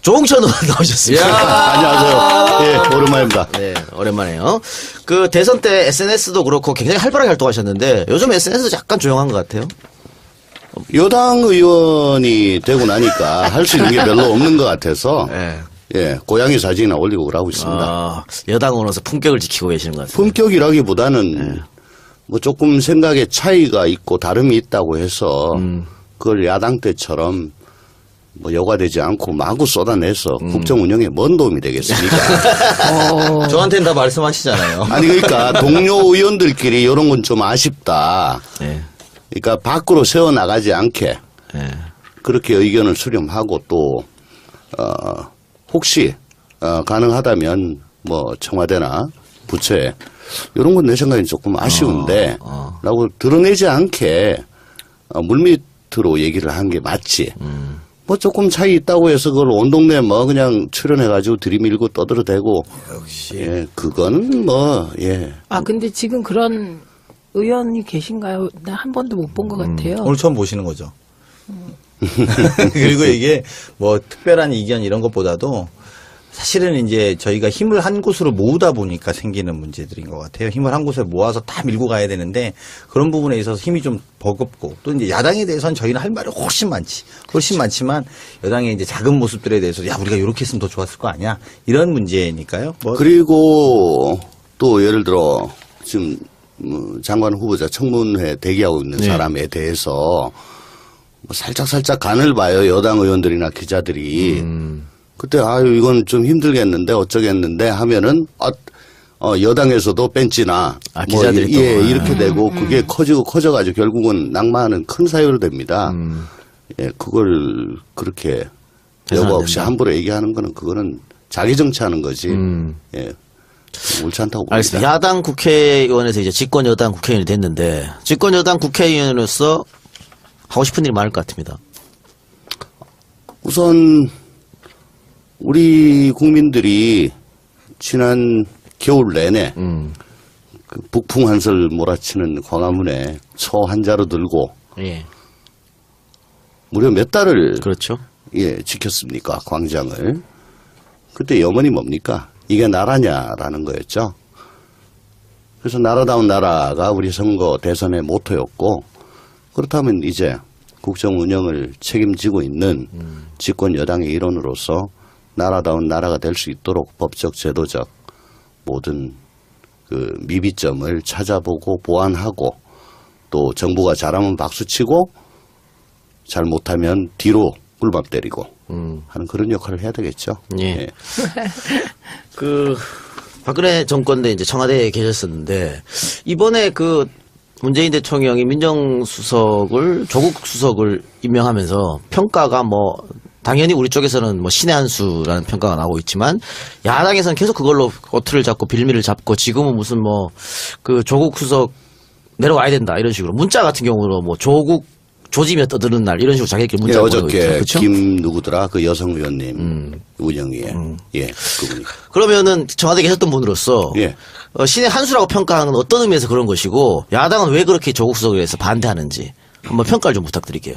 조홍천 의원 나오셨습니다. 안녕하세요. 예, 오랜만입니다. 네, 오랜만에요. 그 대선 때 SNS도 그렇고 굉장히 활발하게 활동하셨는데 요즘 SNS도 약간 조용한 것 같아요. 여당 의원이 되고 나니까 할 수 있는 게 별로 없는 것 같아서 네. 예, 고양이 사진이나 올리고 그러고 있습니다. 여당으로서 품격을 지키고 계시는 것 같아요. 품격이라기보다는 뭐 조금 생각에 차이가 있고 다름이 있다고 해서 그걸 야당 때처럼 뭐 여과되지 않고 마구 쏟아내서 국정 운영에 뭔 도움이 되겠습니까? 저한테는 다 말씀하시잖아요. 아니 그러니까 동료 의원들끼리 이런 건 좀 아쉽다. 네. 그러니까 밖으로 세워 나가지 않게 네. 그렇게 의견을 수렴하고 또 혹시 가능하다면 뭐 청와대나 부처에 이런 건 내 생각엔 조금 아쉬운데 라고 드러내지 않게 물밑으로 얘기를 한 게 맞지. 뭐 조금 차이 있다고 해서 그걸 온 동네 뭐 그냥 출연해가지고 들이밀고 떠들어대고 역시. 예, 그거는 뭐 예. 아, 근데 지금 그런 의원이 계신가요? 나 한 번도 못 본 것 같아요. 오늘 처음 보시는 거죠. 그리고 이게 뭐 특별한 이견 이런 것보다도 사실은 이제 저희가 힘을 한 곳으로 모으다 보니까 생기는 문제들인 것 같아요. 힘을 한 곳에 모아서 다 밀고 가야 되는데 그런 부분에 있어서 힘이 좀 버겁고 또 이제 야당에 대해서는 저희는 할 말이 훨씬 많지만 여당의 이제 작은 모습들에 대해서 야 우리가 이렇게 했으면 더 좋았을 거 아니야 이런 문제니까요. 뭐 그리고 또 예를 들어 지금 장관 후보자 청문회 대기하고 있는 사람에 대해서 뭐 살짝 간을 봐요. 여당 의원들이나 기자들이. 그때 아유 이건 좀 힘들겠는데 어쩌겠는데 하면은 여당에서도 벤치나 기자들이 또. 예, 이렇게 되고 그게 커져가지고 결국은 낙마하는 큰 사유로 됩니다. 예, 그걸 그렇게 여과 없이 함부로 얘기하는 거는 그거는 자기 정치하는 거지. 예. 옳지 않다고 봅니다. 알겠습니다. 야당 국회의원에서 이제 집권 여당 국회의원이 됐는데 집권 여당 국회의원으로서 하고 싶은 일이 많을 것 같습니다. 우선 우리 국민들이 지난 겨울 내내 그 북풍 한설 몰아치는 광화문에 초 한자로 들고 예. 무려 몇 달을 그렇죠. 예, 지켰습니까? 광장을. 그때 염원이 뭡니까? 이게 나라냐라는 거였죠. 그래서 나라다운 나라가 우리 선거 대선의 모토였고 그렇다면 이제 국정 운영을 책임지고 있는 집권 여당의 일원으로서 나라다운 나라가 될 수 있도록 법적 제도적 모든 그 미비점을 찾아보고 보완하고 또 정부가 잘하면 박수치고 잘못하면 뒤로 꿀밥 때리고 하는 그런 역할을 해야 되겠죠. 예. 예. 그 박근혜 정권 때 이제 청와대에 계셨었는데 이번에 그 문재인 대통령이 민정수석을 조국 수석을 임명하면서 평가가 뭐 당연히 우리 쪽에서는 뭐 신의 한 수라는 평가가 나오고 있지만 야당에서는 계속 그걸로 꼬투리를 잡고 빌미를 잡고 지금은 무슨 뭐 그 조국 수석 내려와야 된다 이런 식으로 문자 같은 경우로 뭐 조국 조지며 떠드는 날 이런 식으로 자기들끼리 문자 보내고 있죠. 어저께 그렇죠? 김 누구더라 그 여성 의원님 운영위에 예 그분이 그러면은 청와대에 계셨던 분으로서 예. 신의 한 수라고 평가하는 건 어떤 의미에서 그런 것이고 야당은 왜 그렇게 조국 수석에 대해서 반대하는지 한번 평가를 좀 부탁드릴게요.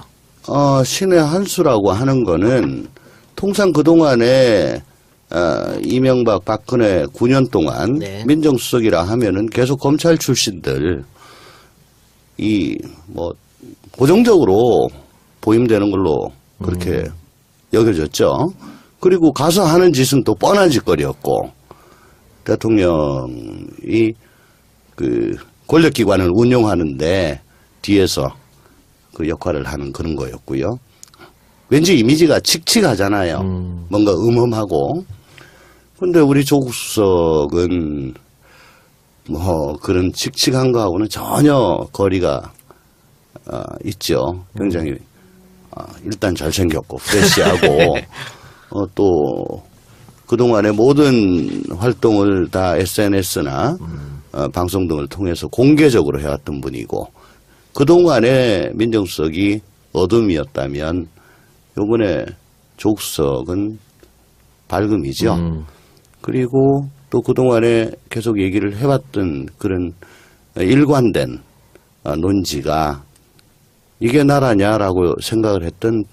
신의 한 수라고 하는 거는 통상 그동안에 이명박 박근혜 9년 동안 네. 민정수석이라 하면은 계속 검찰 출신들 이 뭐 고정적으로 보임되는 걸로 그렇게 여겨졌죠. 그리고 가서 하는 짓은 또 뻔한 짓거리였고 대통령이 그 권력기관을 운용하는데 뒤에서 그 역할을 하는 그런 거였고요. 왠지 이미지가 칙칙하잖아요. 뭔가 음험하고. 근데 우리 조국 수석은 뭐 그런 칙칙한 거하고는 전혀 거리가 있죠. 굉장히 일단 잘생겼고 프레시하고 또 그동안의 모든 활동을 다 SNS나 방송 등을 통해서 공개적으로 해왔던 분이고 그동안의 민정수석이 어둠이었다면 요번에 조국 수석은 밝음이죠. 그리고 또 그동안에 계속 얘기를 해왔던 그런 일관된 논지가 이게 나라냐라고 생각을 했던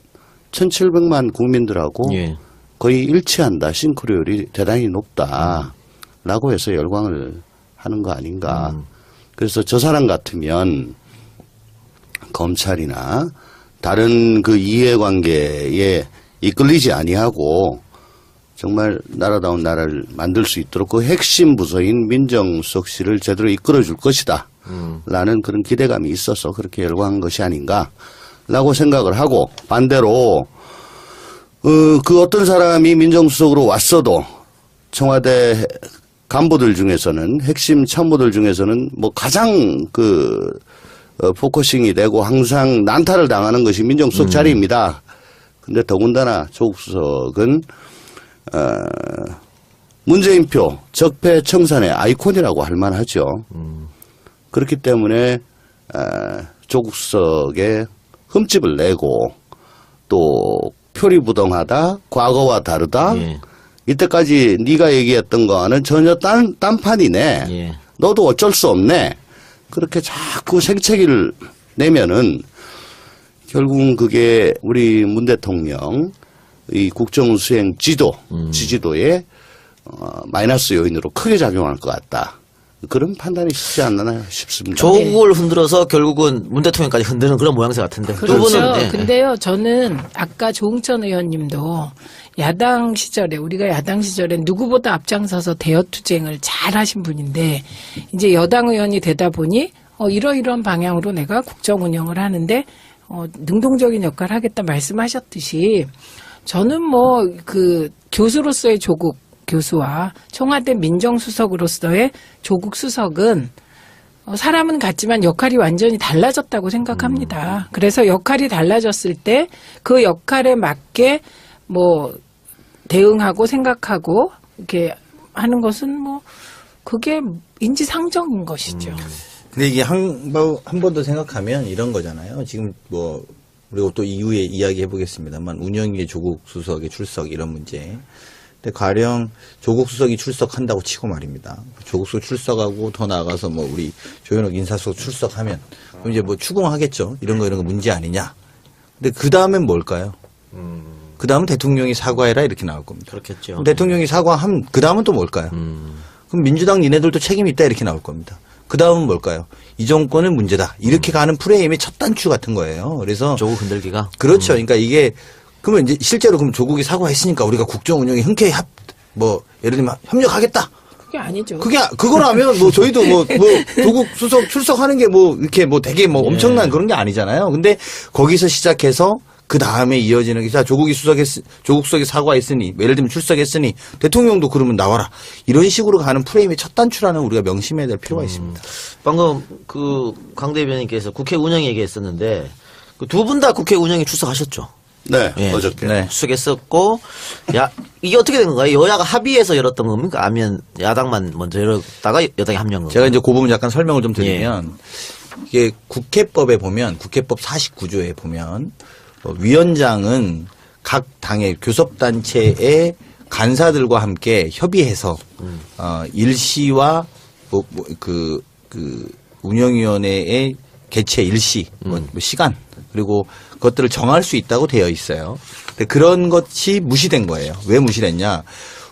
1700만 국민들하고 예. 거의 일치한다. 싱크로율이 대단히 높다라고 해서 열광을 하는 거 아닌가. 그래서 저 사람 같으면 검찰이나 다른 그 이해관계에 이끌리지 아니하고 정말 나라다운 나라를 만들 수 있도록 그 핵심 부서인 민정수석실을 제대로 이끌어줄 것이다. 라는 그런 기대감이 있어서 그렇게 열광한 것이 아닌가라고 생각을 하고, 반대로 그 어떤 사람이 민정수석으로 왔어도 청와대 간부들 중에서는, 핵심 참모들 중에서는 뭐 가장 포커싱이 되고 항상 난타를 당하는 것이 민정수석 자리입니다. 근데 더군다나 조국 수석은 문재인표 적폐청산의 아이콘이라고 할 만하죠. 그렇기 때문에 조국 수석의 흠집을 내고, 또 표리부동하다, 과거와 다르다, 예. 이때까지 네가 얘기했던 거는 전혀 딴판이네. 예. 너도 어쩔 수 없네. 그렇게 자꾸 생채기를 내면은 결국은 그게 우리 문 대통령 이 국정수행 지지도에 마이너스 요인으로 크게 작용할 것 같다. 그런 판단이 쉽지 않나 싶습니다. 조국을 흔들어서 결국은 문 대통령까지 흔드는 그런 모양새 같은데. 두 그렇죠. 분은 예. 근데요, 저는 아까 조응천 의원님도 야당 시절에, 우리가 야당 시절에 누구보다 앞장서서 대여투쟁을 잘 하신 분인데, 이제 여당 의원이 되다 보니, 이러이러한 방향으로 내가 국정 운영을 하는데, 능동적인 역할을 하겠다 말씀하셨듯이, 저는 교수로서의 조국 교수와 청와대 민정수석으로서의 조국 수석은 사람은 같지만 역할이 완전히 달라졌다고 생각합니다. 그래서 역할이 달라졌을 때 그 역할에 맞게 대응하고 생각하고 이렇게 하는 것은 그게 인지상정인 것이죠. 근데 이게 한 번 더 생각하면 이런 거잖아요. 지금 우리가 또 이후에 이야기해 보겠습니다만 운영위의 조국 수석의 출석 이런 문제. 근데 가령 조국 수석이 출석한다고 치고 말입니다. 조국 수석 출석하고 더 나아가서 우리 조현옥 인사수석 출석하면 그럼 이제 추궁하겠죠. 이런 거 문제 아니냐. 근데 그 다음엔 뭘까요? 그 다음은 대통령이 사과해라 이렇게 나올 겁니다. 그렇겠죠. 그럼 대통령이 사과하면 그 다음은 또 뭘까요? 그럼 민주당 니네들도 책임이 있다 이렇게 나올 겁니다. 그 다음은 뭘까요? 이 정권은 문제다. 이렇게 가는 프레임의 첫 단추 같은 거예요. 그래서 조국 흔들기가. 그렇죠. 그러니까 이게 그러면 이제 실제로 그럼 조국이 사과했으니까 우리가 국정 운영에 흔쾌히 예를 들면 협력하겠다. 그게 아니죠. 그거라면 저희도 조국 수석 출석하는 게 이렇게 되게 엄청난 그런 게 아니잖아요. 근데 거기서 시작해서 그 다음에 이어지는 게 조국 수석이 사과했으니 예를 들면 출석했으니 대통령도 그러면 나와라. 이런 식으로 가는 프레임의 첫 단추라는 우리가 명심해야 될 필요가 있습니다. 방금 강 대변인께서 국회 운영 얘기했었는데 두 분 다 국회 운영에 출석하셨죠. 네, 예. 어저께. 네. 출석했었고, 이게 어떻게 된 건가요? 여야가 합의해서 열었던 겁니까? 아니면 야당만 먼저 열었다가 여당이 합류한 건가요? 제가 이제 그 부분 약간 설명을 좀 드리면 이게 국회법에 보면 국회법 49조에 보면 위원장은 각 당의 교섭단체의 간사들과 함께 협의해서 일시와 운영위원회의 개최 일시 시간 그리고 그것들을 정할 수 있다고 되어 있어요. 근데 그런 것이 무시된 거예요. 왜 무시됐냐?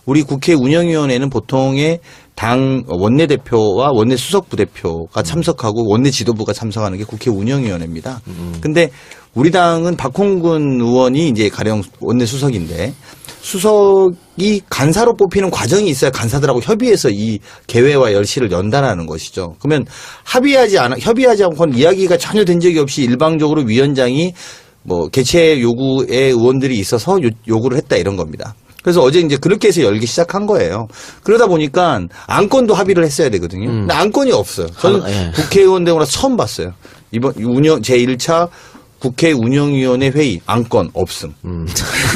우리 국회 운영위원회는 보통의 당 원내대표와 원내수석부대표가 참석하고 원내 지도부가 참석하는 게 국회 운영위원회입니다. 근데 우리 당은 박홍근 의원이 이제 가령 원내수석인데 수석이 간사로 뽑히는 과정이 있어야 간사들하고 협의해서 이 개회와 열시를 연다라는 것이죠. 그러면 협의하지 않고는 이야기가 전혀 된 적이 없이 일방적으로 위원장이 개최 요구의 의원들이 있어서 요구를 했다 이런 겁니다. 그래서 어제 이제 그렇게 해서 열기 시작한 거예요. 그러다 보니까 안건도 합의를 했어야 되거든요. 근데 안건이 없어요. 저는 국회의원 되고 나서 처음 봤어요. 이번 제1차 국회 운영위원회 회의 안건 없음.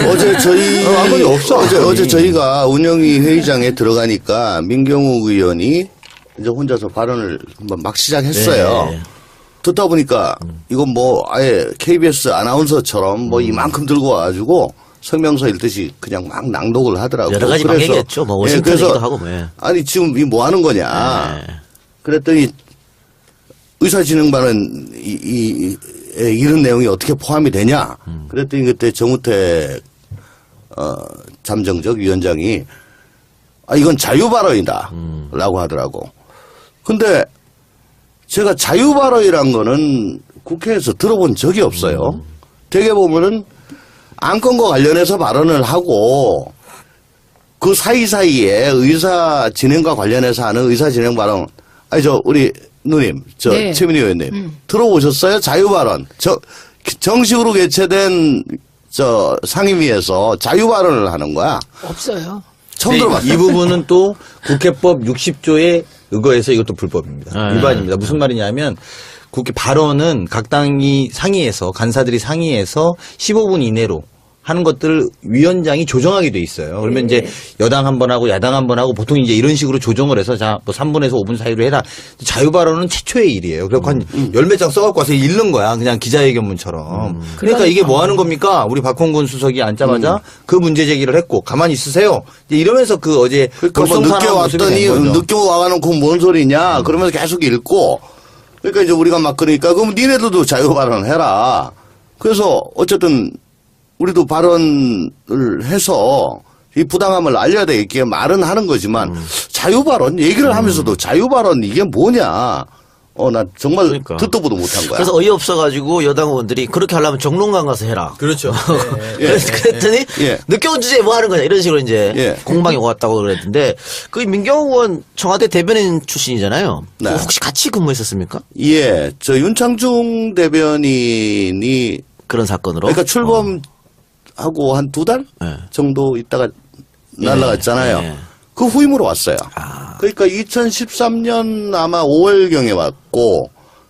어제 안건이 없어. 어제 저희가 운영위 회의장에 들어가니까 민경욱 의원이 이제 혼자서 발언을 한번 막 시작했어요. 네. 듣다 보니까 이건 아예 KBS 아나운서처럼 이만큼 들고 와가지고 성명서 읽듯이 그냥 막 낭독을 하더라고요. 여러 가지 방향이겠죠. 워싱턴 얘기도 하고 아니 지금 이 뭐 하는 거냐. 그랬더니 의사진흥반은 이런 내용이 어떻게 포함이 되냐. 그랬더니 그때 정우택 잠정적 위원장이 이건 자유발언이다 라고 하더라고. 근데 제가 자유발언이란 거는 국회에서 들어본 적이 없어요. 되게 보면은 안건과 관련해서 발언을 하고 그 사이사이에 의사 진행과 관련해서 하는 의사 진행 발언. 우리 누님, 네. 최민희 의원님. 들어보셨어요? 자유발언. 정식으로 개최된 상임위에서 자유발언을 하는 거야. 없어요. 처음 네, 들어봤어요. 이 부분은 또 국회법 60조에 의거해서 이것도 불법입니다. 네. 위반입니다. 무슨 말이냐면 국회 발언은 각 당이 상의해서 간사들이 상의해서 15분 이내로 하는 것들을 위원장이 조정하게 돼 있어요. 그러면 이제 여당 한 번 하고 야당 한 번 하고 보통 이제 이런 식으로 조정을 해서 뭐 3분에서 5분 사이로 해라. 자유 발언은 최초의 일이에요. 그래서 한 열 몇 장 써갖고 와서 읽는 거야. 그냥 기자회견문처럼. 그러니까 이게 뭐 하는 겁니까? 우리 박홍근 수석이 앉자마자 그 문제 제기를 했고 가만히 있으세요. 이제 이러면서 그 어제 그러니까 뭐 늦게 급성사나운 모습이 왔더니 된 거죠. 늦게 와가놓고 뭔 소리냐 그러면서 계속 읽고 그러니까 이제 우리가 막 그러니까 그럼 니네들도 자유 발언해라. 그래서 어쨌든 우리도 발언을 해서 이 부당함을 알려야 되겠기에 말은 하는 거지만 자유 발언 얘기를 하면서도 자유 발언 이게 뭐냐. 나 정말 그러니까. 듣도 보도 못한 거야. 그래서 어이없어가지고 여당 의원들이 그렇게 하려면 정론관 가서 해라. 그렇죠. 그랬더니 예. 늦게 온 주제에 뭐 하는 거냐 이런 식으로 이제 예. 공방이 오갔다고 그랬는데 그 민경호 의원 청와대 대변인 출신이잖아요. 네. 혹시 같이 근무했었습니까? 예, 윤창중 대변인이 그런 사건으로. 그러니까 출범하고 한 2달 네. 정도 있다가 날라갔잖아요. 예. 그 후임으로 왔어요. 아. 그러니까 2013년 아마 5월경에 왔고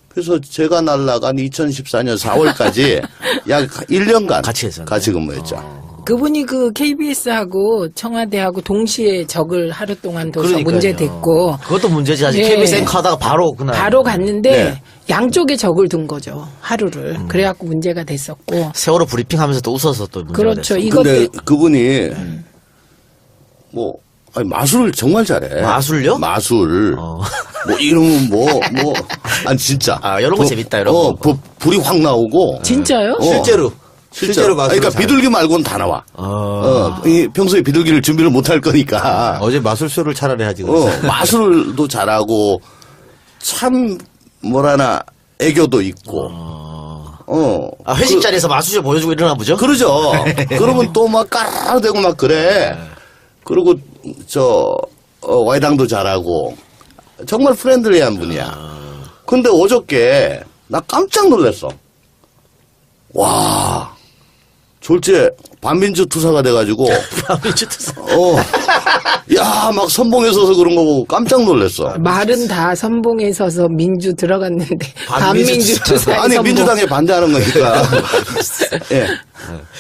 그래서 제가 날라간 2014년 4월까지 약 1년간 같이 했었네. 같이 근무했죠. 그분이 그 KBS하고 청와대하고 동시에 적을 하루 동안 둬서 그러니까요. 문제 됐고 그것도 문제지. 아직 네. KBS 앵커 하다가 바로 그날. 바로 갔는데 네. 양쪽에 적을 둔 거죠. 하루를. 그래갖고 문제가 됐었고. 세월호 브리핑 하면서 또 웃어서 또 문제가 그렇죠. 됐어요. 이것 근데 때 그분이 마술을 정말 잘해. 마술요? 마술. 어. 뭐 이러면 아니 진짜. 이런 거 재밌다, 이런 거. 불이 확 나오고. 진짜요? 실제로 마술을 그러니까 잘해. 비둘기 말고는 다 나와. 평소에 비둘기를 준비를 못 할 거니까. 어제 마술쇼를 차라리 하지 그랬어요. 마술도 잘하고 참 뭐라나 애교도 있고. 회식 자리에서 마술쇼 보여주고 이러나 보죠? 그러죠. 그러면 또 막 까르르대고 막 그래. 그리고 와이당도 잘하고 정말 프렌들리한 분이야. 근데 어저께 나 깜짝 놀랐어. 와, 졸지에 반민주 투사가 돼가지고 야, 막 선봉에 서서 그런 거 보고 깜짝 놀랐어. 말은 다 선봉에 서서 민주 들어갔는데 반민주 반민주 투사의 아니 선봉. 민주당에 반대하는 거니까. 예.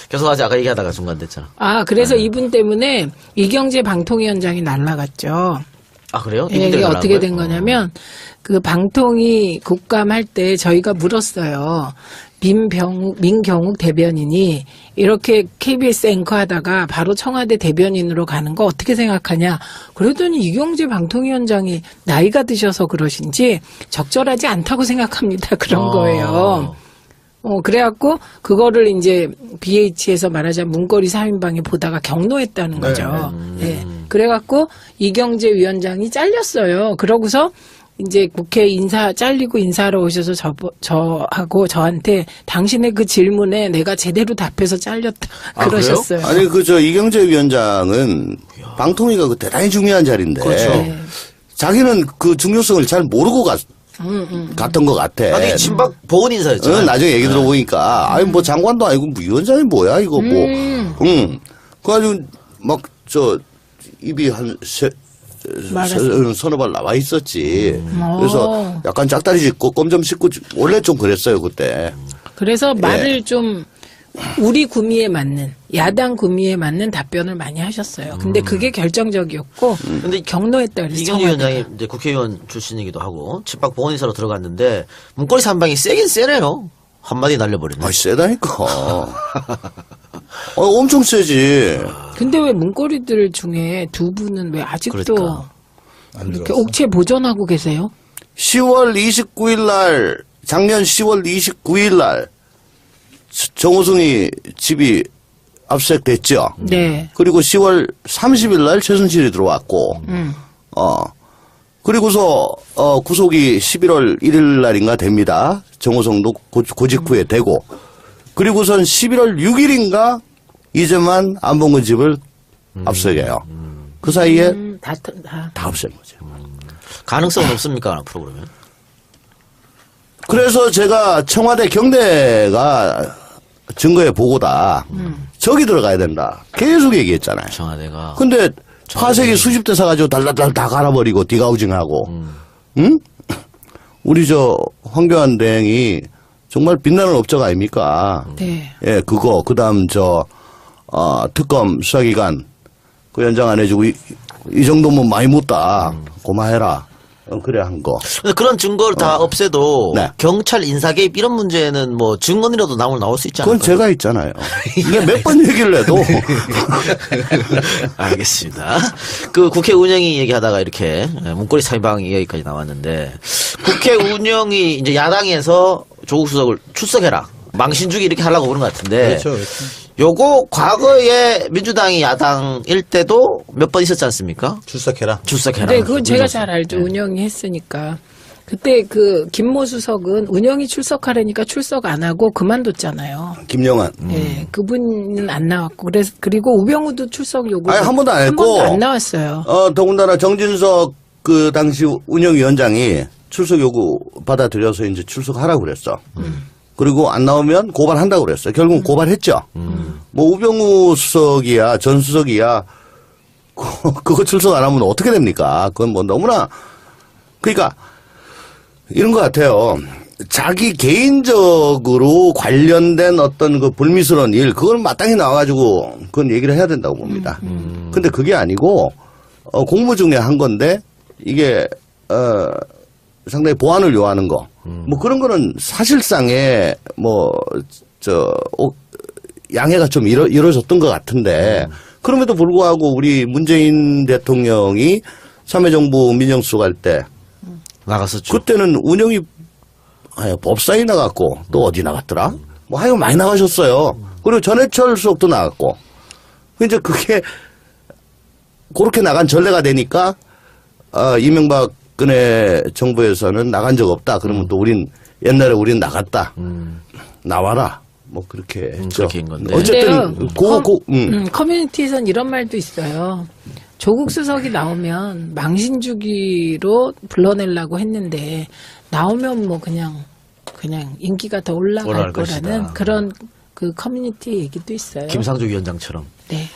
계속하지 아까 얘기하다가 중간됐잖아. 그래서 이분 때문에 이경재 방통위원장이 날라갔죠. 아 그래요? 예, 이분 이게 때문에 어떻게 나온 된 거예요? 거냐면 그 방통위 국감할 때 저희가 물었어요. 민경욱 대변인이 이렇게 KBS 앵커 하다가 바로 청와대 대변인으로 가는 거 어떻게 생각하냐. 그러더니 이경재 방통위원장이 나이가 드셔서 그러신지 적절하지 않다고 생각합니다. 그런 거예요. 그래갖고 그거를 이제 BH에서 말하자면 문고리 3인방에 보다가 경로했다는 거죠. 네. 그래갖고 이경재 위원장이 잘렸어요. 그러고서 이제 국회 잘리고 인사하러 오셔서 저하고 저한테 당신의 그 질문에 내가 제대로 답해서 잘렸다. 그러셨어요. 아니 이경재 위원장은 방통위가 그 대단히 중요한 자리인데 네. 자기는 그 중요성을 잘 모르고 갔던 것 같아. 나중에 친박 보훈 인사였죠. 나중에 얘기 들어보니까 아니 뭐 장관도 아니고 뭐 위원장이 뭐야 이거 뭐. 그래가지고 막 입이 한 서너 발 나와 있었지. 그래서 약간 짝다리 짚고 껌 좀 씹고 원래 좀 그랬어요 그때. 그래서 말을 좀 우리 구미에 맞는 야당 구미에 맞는 답변을 많이 하셨어요. 근데 그게 결정적이었고 근데 경로했다 그랬어요. 이경재 위원장이 이제 국회의원 출신이기도 하고 친박 보훈 인사로 들어갔는데 문고리 3방이 세긴 세네요. 한마디 날려버리네. 세다니까. 엄청 세지. 근데 왜 문고리들 중에 두 분은 왜 아직도 그러니까. 이렇게 옥체 보존하고 계세요? 10월 29일 날, 작년 10월 29일 날, 정호승이 집이 압수수색됐죠. 네. 그리고 10월 30일 날 최순실이 들어왔고, 그리고서, 구속이 11월 1일 날인가 됩니다. 정호성도 고직 후에 되고, 그리고선 11월 6일인가 이제만 안봉근 집을 압수수색해요. 그 사이에 다. 다 없앤 거죠. 가능성은 없습니까? 앞으로 그러면? 그래서 제가 청와대 경대가 증거의 보고다. 저기 들어가야 된다. 계속 얘기했잖아요. 청와대가. 근데 파쇄기 수십 대 사가지고 달달달 다 갈아버리고 디가우징하고, 응? 우리 황교안 대행이 정말 빛나는 업적 아닙니까? 네. 예, 그거, 그 다음 특검 수사기관 그 연장 안 해주고 이 정도면 많이 묻다. 고마해라. 그래 한 거. 근데 그런 증거를 다 없애도 네. 경찰 인사 개입 이런 문제는 뭐 증언이라도 나올 수 있지 않을까요? 그건 제가 있잖아요. 내가 몇 번 얘기를 해도. 알겠습니다. 그 국회 운영위 얘기하다가 이렇게 문고리 사회방 얘기까지 나왔는데 국회 운영이 이제 야당에서 조국 수석을 출석해라. 망신 주기 이렇게 하려고 그런 것 같은데. 그렇죠. 요거 과거에 민주당이 야당일 때도 몇 번 있었지 않습니까? 출석해라. 출석해라. 네, 그건 제가 잘 알죠. 운영이 했으니까. 그때 그 김모 수석은 운영이 출석하려니까 출석 안 하고 그만뒀잖아요. 김영환. 네, 그분은 안 나왔고 그리고 우병우도 출석 요구 아니, 한 번도 안 했고. 한 번도 안 나왔어요. 더군다나 정진석 그 당시 운영위원장이 출석 요구 받아들여서 이제 출석하라고 그랬어. 그리고 안 나오면 고발한다고 그랬어요. 결국은 고발했죠. 뭐 우병우 수석이야, 전 수석이야, 그거 출석 안 하면 어떻게 됩니까? 그건 뭐 너무나, 그러니까 이런 것 같아요. 자기 개인적으로 관련된 어떤 그 불미스러운 일, 그건 마땅히 나와가지고 그건 얘기를 해야 된다고 봅니다. 근데 그게 아니고, 공무 중에 한 건데, 이게, 상당히 보완을 요하는 거. 뭐 그런 거는 사실상의 양해가 좀 이루어졌던 것 같은데 그럼에도 불구하고 우리 문재인 대통령이 참여정부 민정수석할 때 나갔었죠. 그때는 운영이 법사위 나갔고 또 어디 나갔더라? 뭐 하여간 많이 나가셨어요. 그리고 전해철 수석도 나갔고 이제 그게 그렇게 나간 전례가 되니까 이명박 근의 정부에서는 나간 적 없다. 그러면 또 옛날에 우린 나갔다. 나와라. 뭐 그렇게 했죠. 그렇게 한 건데. 어쨌든 커뮤니티에선 이런 말도 있어요. 조국 수석이 나오면 망신 주기로 불러내려고 했는데 나오면 뭐 그냥 인기가 더 올라갈 올라갈 거라는 것이다. 그런 그 커뮤니티 얘기도 있어요. 김상조 위원장처럼. 네.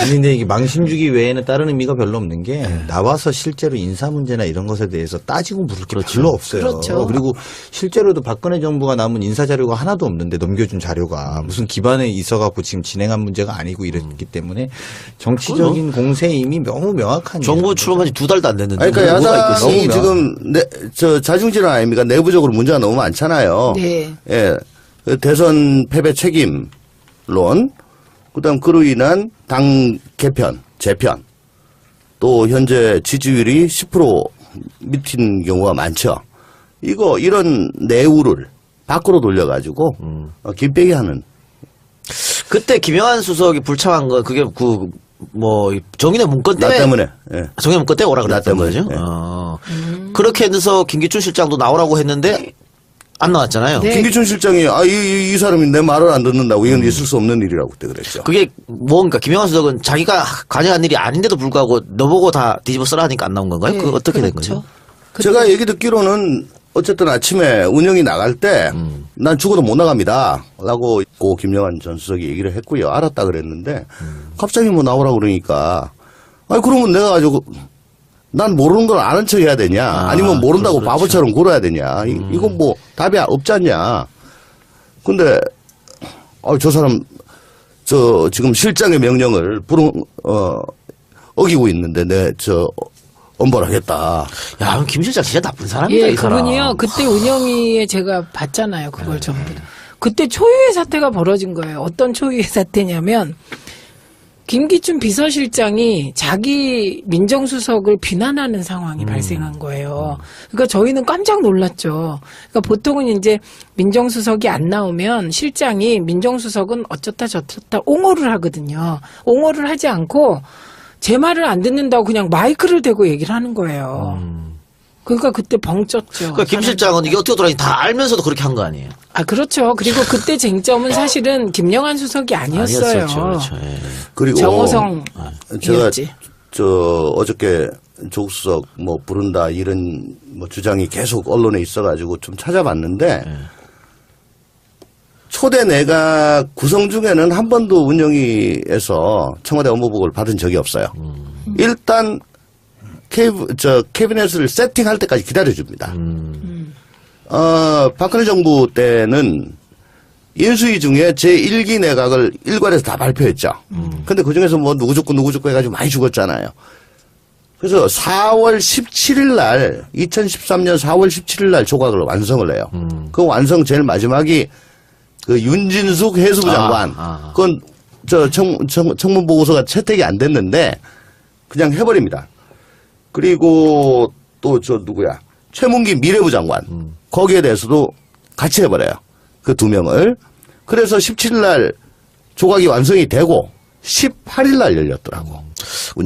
아니, 근데 이게 망신 주기 외에는 다른 의미가 별로 없는 게 나와서 실제로 인사 문제나 이런 것에 대해서 따지고 물을 게 별로 없어요. 그렇죠. 그리고 실제로도 박근혜 정부가 남은 인사 자료가 하나도 없는데 넘겨준 자료가 무슨 기반에 있어갖고 지금 진행한 문제가 아니고 이랬기 때문에 정치적인 공세임이 너무 명확한. 정부 출범한 지 2달도 안 됐는데. 그러니까 뭐가 야당이 있겠어? 지금 자중질환 아닙니까? 내부적으로 문제가 너무 많잖아요. 네. 예. 대선 패배 책임론, 그다음 그로 인한 당 개편, 재편, 또 현재 지지율이 10% 밑인 경우가 많죠. 이런 내우를 밖으로 돌려가지고 김빼기 하는. 그때 김영환 수석이 불참한 건 그게 정인의 문건 나 때문에. 때문에. 예. 정인의 문건 때문에 오라 나 그랬던 때문에, 거죠. 예. 그렇게 해서 김기춘 실장도 나오라고 했는데 안 나왔잖아요. 네. 김기춘 실장이 이 사람이 내 말을 안 듣는다고 이건 있을 수 없는 일이라고 그때 그랬죠. 그게 뭔가 김영환 수석은 자기가 관여한 일이 아닌데도 불구하고 너보고 다 뒤집어 쓰라 하니까 안 나온 건가요? 네, 그 어떻게 된 그렇죠. 거죠? 제가 얘기 듣기로는 어쨌든 아침에 운영이 나갈 때 난 죽어도 못 나갑니다. 라고 고 김영환 전 수석이 얘기를 했고요. 알았다 그랬는데 갑자기 뭐 나오라 그러니까 그러면 내가 가지고 난 모르는 걸 아는 척 해야 되냐 아니면 모른다고 그렇죠. 바보처럼 굴어야 되냐 이건 뭐 답이 없지 않냐. 근데 저 사람 지금 실장의 명령을 어기고 있는데 엄벌하겠다. 야, 그럼 김 실장 진짜 나쁜 사람이다, 예, 이 사람. 그분이요. 그때 운영위에 제가 봤잖아요. 그걸 전부 다. 그때 초유의 사태가 벌어진 거예요. 어떤 초유의 사태냐면 김기춘 비서실장이 자기 민정수석을 비난하는 상황이 발생한 거예요. 그러니까 저희는 깜짝 놀랐죠. 그러니까 보통은 이제 민정수석이 안 나오면 실장이 민정수석은 어쩌다 저쩌다 옹호를 하거든요. 옹호를 하지 않고 제 말을 안 듣는다고 그냥 마이크를 대고 얘기를 하는 거예요. 그러니까 그때 벙쪘죠. 그러니까 김 실장은 이게 어떻게 돌아가는지 다 알면서도 그렇게 한 거 아니에요? 아, 그렇죠. 그리고 그때 쟁점은 사실은 김영한 수석이 아니었어요. 그렇죠. 예. 그리고 정호성이었지. 제가 어저께 조국수석 뭐 부른다 이런 뭐 주장이 계속 언론에 있어가지고 좀 찾아봤는데 초대 내각 구성 중에는 한 번도 운영위에서 청와대 업무보고를 받은 적이 없어요. 일단 캐비넷을 세팅할 때까지 기다려줍니다. 박근혜 정부 때는 인수위 중에 제1기 내각을 일괄해서 다 발표했죠. 근데 그 중에서 뭐 누구 죽고 해가지고 많이 죽었잖아요. 그래서 4월 17일 날, 2013년 4월 17일 날 조각을 완성을 해요. 그 완성 제일 마지막이 그 윤진숙 해수부 장관. 그건 청문보고서가 채택이 안 됐는데 그냥 해버립니다. 그리고 또 누구야? 최문기 미래부 장관. 거기에 대해서도 같이 해버려요. 그 두 명을. 그래서 17일 날 조각이 완성이 되고 18일 날 열렸더라고.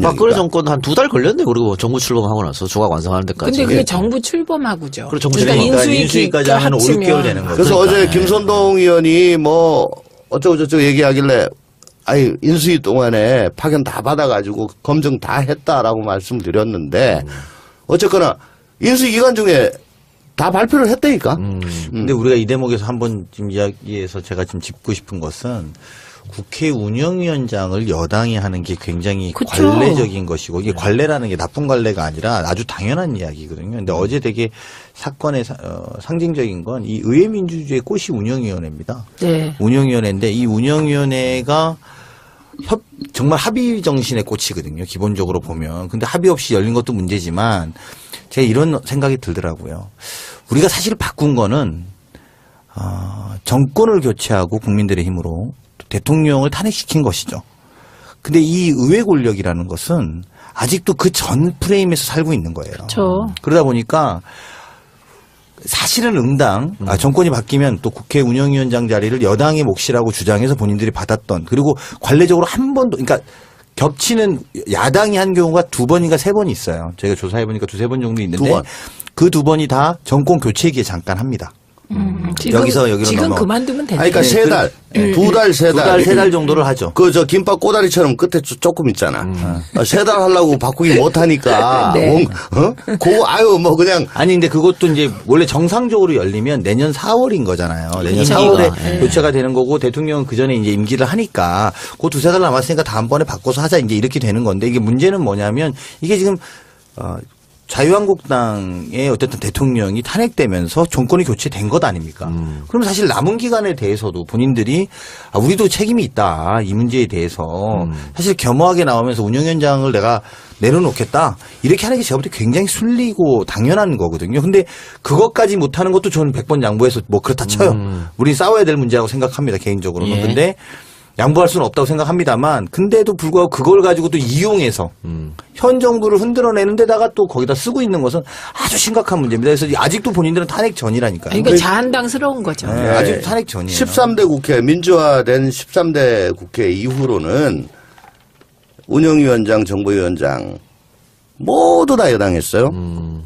박근혜 정권 한 2달 걸렸네. 그리고 정부 출범하고 나서 조각 완성하는 데까지. 근데 그게 정부 출범하고죠. 그렇죠. 정부 그러니까 인수위까지 하면 5, 6개월 되는 거죠. 그래서 어제 김선동 의원이 뭐 어쩌고저쩌고 얘기하길래 아니 인수위 동안에 파견 다 받아가지고 검증 다 했다라고 말씀드렸는데 어쨌거나 인수위 기간 중에 다 발표를 했다니까. 근데 우리가 이 대목에서 한번 지금 이야기해서 제가 지금 짚고 싶은 것은 국회 운영위원장을 여당이 하는 게 굉장히 그쵸. 관례적인 것이고 이게 관례라는 게 나쁜 관례가 아니라 아주 당연한 이야기거든요. 근데 어제 되게 사건의 상징적인 건 이 의회민주주의의 꽃이 운영위원회입니다. 네. 운영위원회인데 이 운영위원회가 정말 합의 정신의 꽃이거든요. 기본적으로 보면. 근데 합의 없이 열린 것도 문제지만 제가 이런 생각이 들더라고요. 우리가 사실 바꾼 거는 정권을 교체하고 국민들의 힘으로 대통령을 탄핵시킨 것이죠. 근데 이 의회 권력이라는 것은 아직도 그 전 프레임에서 살고 있는 거예요. 그렇죠. 그러다 보니까 사실은 정권이 바뀌면 또 국회 운영위원장 자리를 여당의 몫이라고 주장해서 본인들이 받았던 그리고 관례적으로 한 번도 그러니까 겹치는 야당이 한 경우가 2번인가 3번 있어요. 저희가 조사해보니까 2-3번 정도 있는데 2번. 그 2번이 다 정권 교체기에 잠깐 합니다. 여기서 여기로 지금 넘어가. 그만두면 되죠. 아니, 그러니까 세 달, 2달, 3달. 2달 정도를 하죠. 저 김밥 꼬다리처럼 끝에 조금 있잖아. 3달 하려고 바꾸기 못하니까. 네. 아유, 뭐 그냥. 아니 근데 그것도 이제 원래 정상적으로 열리면 내년 4월인 거잖아요. 내년 임기가. 4월에 교체가 되는 거고 대통령은 그 전에 이제 임기를 하니까 그 2-3달 남았으니까 다음번에 바꿔서 하자 이제 이렇게 되는 건데 이게 문제는 뭐냐면 이게 지금 자유한국당의 어쨌든 대통령이 탄핵되면서 정권이 교체된 것 아닙니까? 그럼 사실 남은 기간에 대해서도 본인들이 우리도 책임이 있다. 이 문제에 대해서 사실 겸허하게 나오면서 운영위원장을 내가 내려놓겠다. 이렇게 하는 게 제가 볼 때 굉장히 순리고 당연한 거거든요. 근데 그것까지 못하는 것도 저는 100번 양보해서 뭐 그렇다 쳐요. 우리 싸워야 될 문제라고 생각합니다. 개인적으로는. 예. 근데 양보할 수는 없다고 생각합니다만 근데도 불구하고 그걸 가지고 또 이용해서 현 정부를 흔들어내는 데다가 또 거기다 쓰고 있는 것은 아주 심각한 문제입니다. 그래서 아직도 본인들은 탄핵 전이라니까요. 그러니까 자한당스러운 거죠. 네, 아직도 탄핵 전이에요. 13대 국회, 민주화된 13대 국회 이후로는 운영위원장, 정보위원장 모두 다 여당했어요.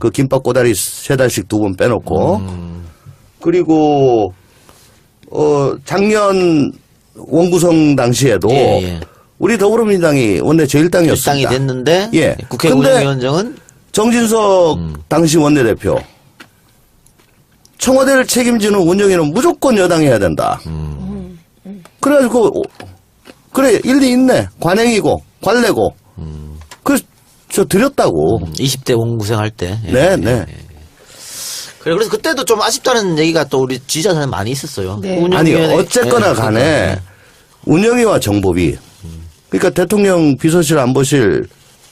그 김밥 꼬다리 3달씩 2번 빼놓고. 그리고, 작년 원구성 당시에도 예. 우리 더불어민주당이 원내 제1당이었습니다. 일당이 됐는데 예. 국회 근데 운영위원장은 정진석 당시 원내대표 청와대를 책임지는 운영위는 무조건 여당이 해야 된다. 그래가지고 그래 일리 있네. 관행이고 관례고. 저 드렸다고. 20대 원구생 할 때. 예. 네, 네. 그래, 그래서 그때도 좀 아쉽다는 얘기가 또 우리 지지자들은 많이 있었어요. 네. 아니 운영위원회- 어쨌거나 예, 간에 그러니까. 운영위와 정보비 그러니까 대통령 비서실 안보실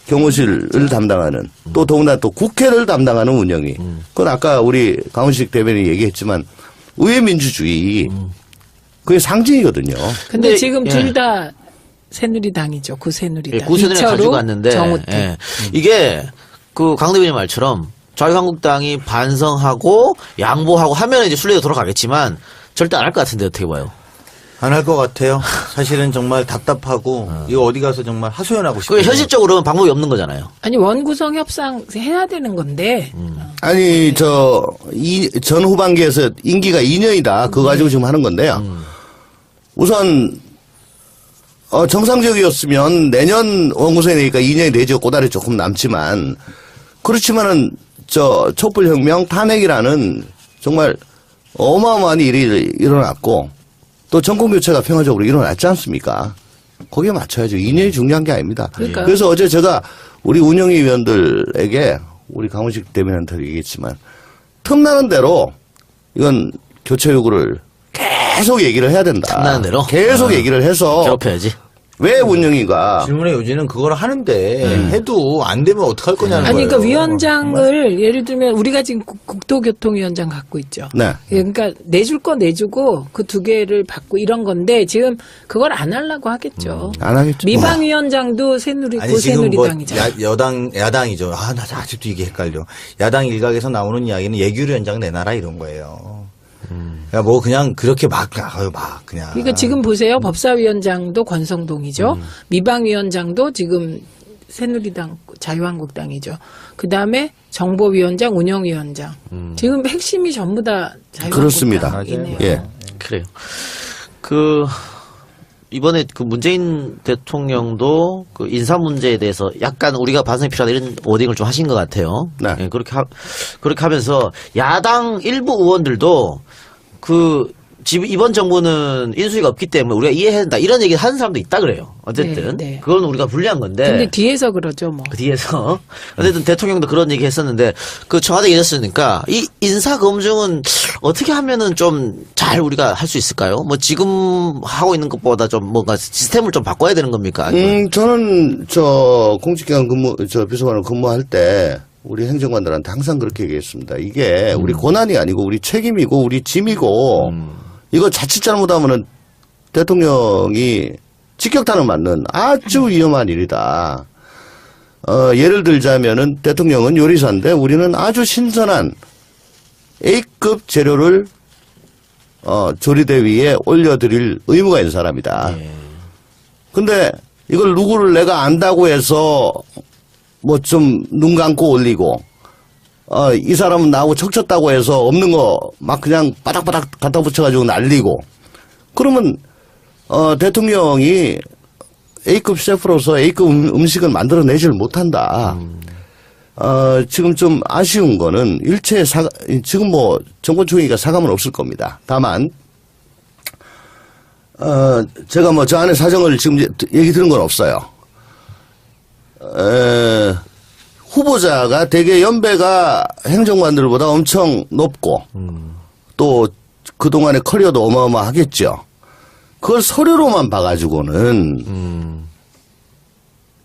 경호실을 담당하는 또 더구나 또 국회를 담당하는 운영위 그건 아까 우리 강훈식 대변인이 얘기했지만 의회 민주주의 그게 상징이거든요. 근데 근데, 지금 예. 둘 다 새누리당이죠. 구새누리당. 예, 구세대를 이철우, 가지고 갔는데 정우택. 예. 이게 그 강대빈의 말처럼 자유한국당이 반성하고 양보하고 하면 이제 순리가 돌아가겠지만 절대 안 할 것 같은데 어떻게 봐요? 안 할 것 같아요. 사실은 정말 답답하고 이거 어디 가서 정말 하소연하고 싶어요. 그게 현실적으로는 방법이 없는 거잖아요. 아니 원구성 협상 해야 되는 건데 아니 전 후반기에서 임기가 2년이다. 그거 가지고 지금 하는 건데요. 우선 정상적이었으면 내년 원구성이 되니까 2년이 되죠. 꼬다리 조금 남지만 그렇지만은 촛불혁명 탄핵이라는 정말 어마어마한 일이 일어났고 또 정권교체가 평화적으로 일어났지 않습니까? 거기에 맞춰야죠. 2년이 중요한 게 아닙니다. 그러니까요. 그래서 어제 제가 우리 운영위원들에게 우리 강훈식 대변인한테 얘기했지만 틈나는 대로 이건 교체 요구를 계속 얘기를 해야 된다. 틈나는 대로? 계속 얘기를 해서 괴롭혀야지. 왜 운영위가 질문의 요지는 그걸 하는데 해도 안 되면 어떡할 거냐는 아니 거예요. 그러니까 위원장을 예를 들면 우리가 지금 국토교통위원장 갖고 있죠. 네. 그러니까 내줄 거 내주고 그 두 개를 받고 이런 건데 지금 그걸 안 하려고 하겠죠. 안 하겠죠. 미방위원장도 새누리 아니 지금 뭐 구새누리당이잖아요. 야당이죠. 나 아직도 이게 헷갈려. 야당 일각에서 나오는 이야기는 예규위원장 내놔라 이런 거예요. 그러니까 뭐 그냥 그렇게 막 그냥. 그러니까 지금 보세요. 법사위원장도 권성동이죠. 미방위원장도 지금 새누리당 자유한국당이죠. 그다음에 정보위원장, 운영위원장. 지금 핵심이 전부 다 그렇습니다. 자유한국당이네요. 예. 그래요. 이번에 문재인 대통령도 그 인사 문제에 대해서 약간 우리가 반성이 필요하다 이런 워딩을 좀 하신 것 같아요. 네. 예, 그렇게 하면서 야당 일부 의원들도 지금 이번 정부는 인수위가 없기 때문에 우리가 이해해야 된다 이런 얘기 하는 사람도 있다 그래요. 어쨌든 네, 네. 그건 우리가 불리한 건데. 근데 뒤에서 그러죠, 뭐. 그 뒤에서 어쨌든 대통령도 그런 얘기 했었는데 그 청와대 계셨으니까 이 인사 검증은 어떻게 하면은 좀 잘 우리가 할 수 있을까요? 뭐 지금 하고 있는 것보다 좀 뭔가 시스템을 좀 바꿔야 되는 겁니까? 아니면 저는 공직기관 비서관으로 근무할 때 우리 행정관들한테 항상 그렇게 얘기했습니다. 이게 우리 고난이 아니고 우리 책임이고 우리 짐이고 이거 자칫 잘못하면은 대통령이 직격탄을 맞는 아주 위험한 일이다. 예를 들자면은 대통령은 요리사인데 우리는 아주 신선한 A급 재료를 조리대 위에 올려드릴 의무가 있는 사람이다. 근데 이걸 누구를 내가 안다고 해서 뭐 좀 눈 감고 올리고 이 사람은 나하고 척쳤다고 해서 없는 거 막 그냥 바닥바닥 갖다 붙여가지고 날리고 그러면 대통령이 A급 셰프로서 A급 음식을 만들어내지를 못한다. 지금 좀 아쉬운 거는 지금 뭐 정권 초기니까 사과는 없을 겁니다. 다만 제가 뭐 저 안에 사정을 지금 얘기 들은 건 없어요. 후보자가 대개 연배가 행정관들보다 엄청 높고 또 그동안의 커리어도 어마어마하겠죠. 그걸 서류로만 봐가지고는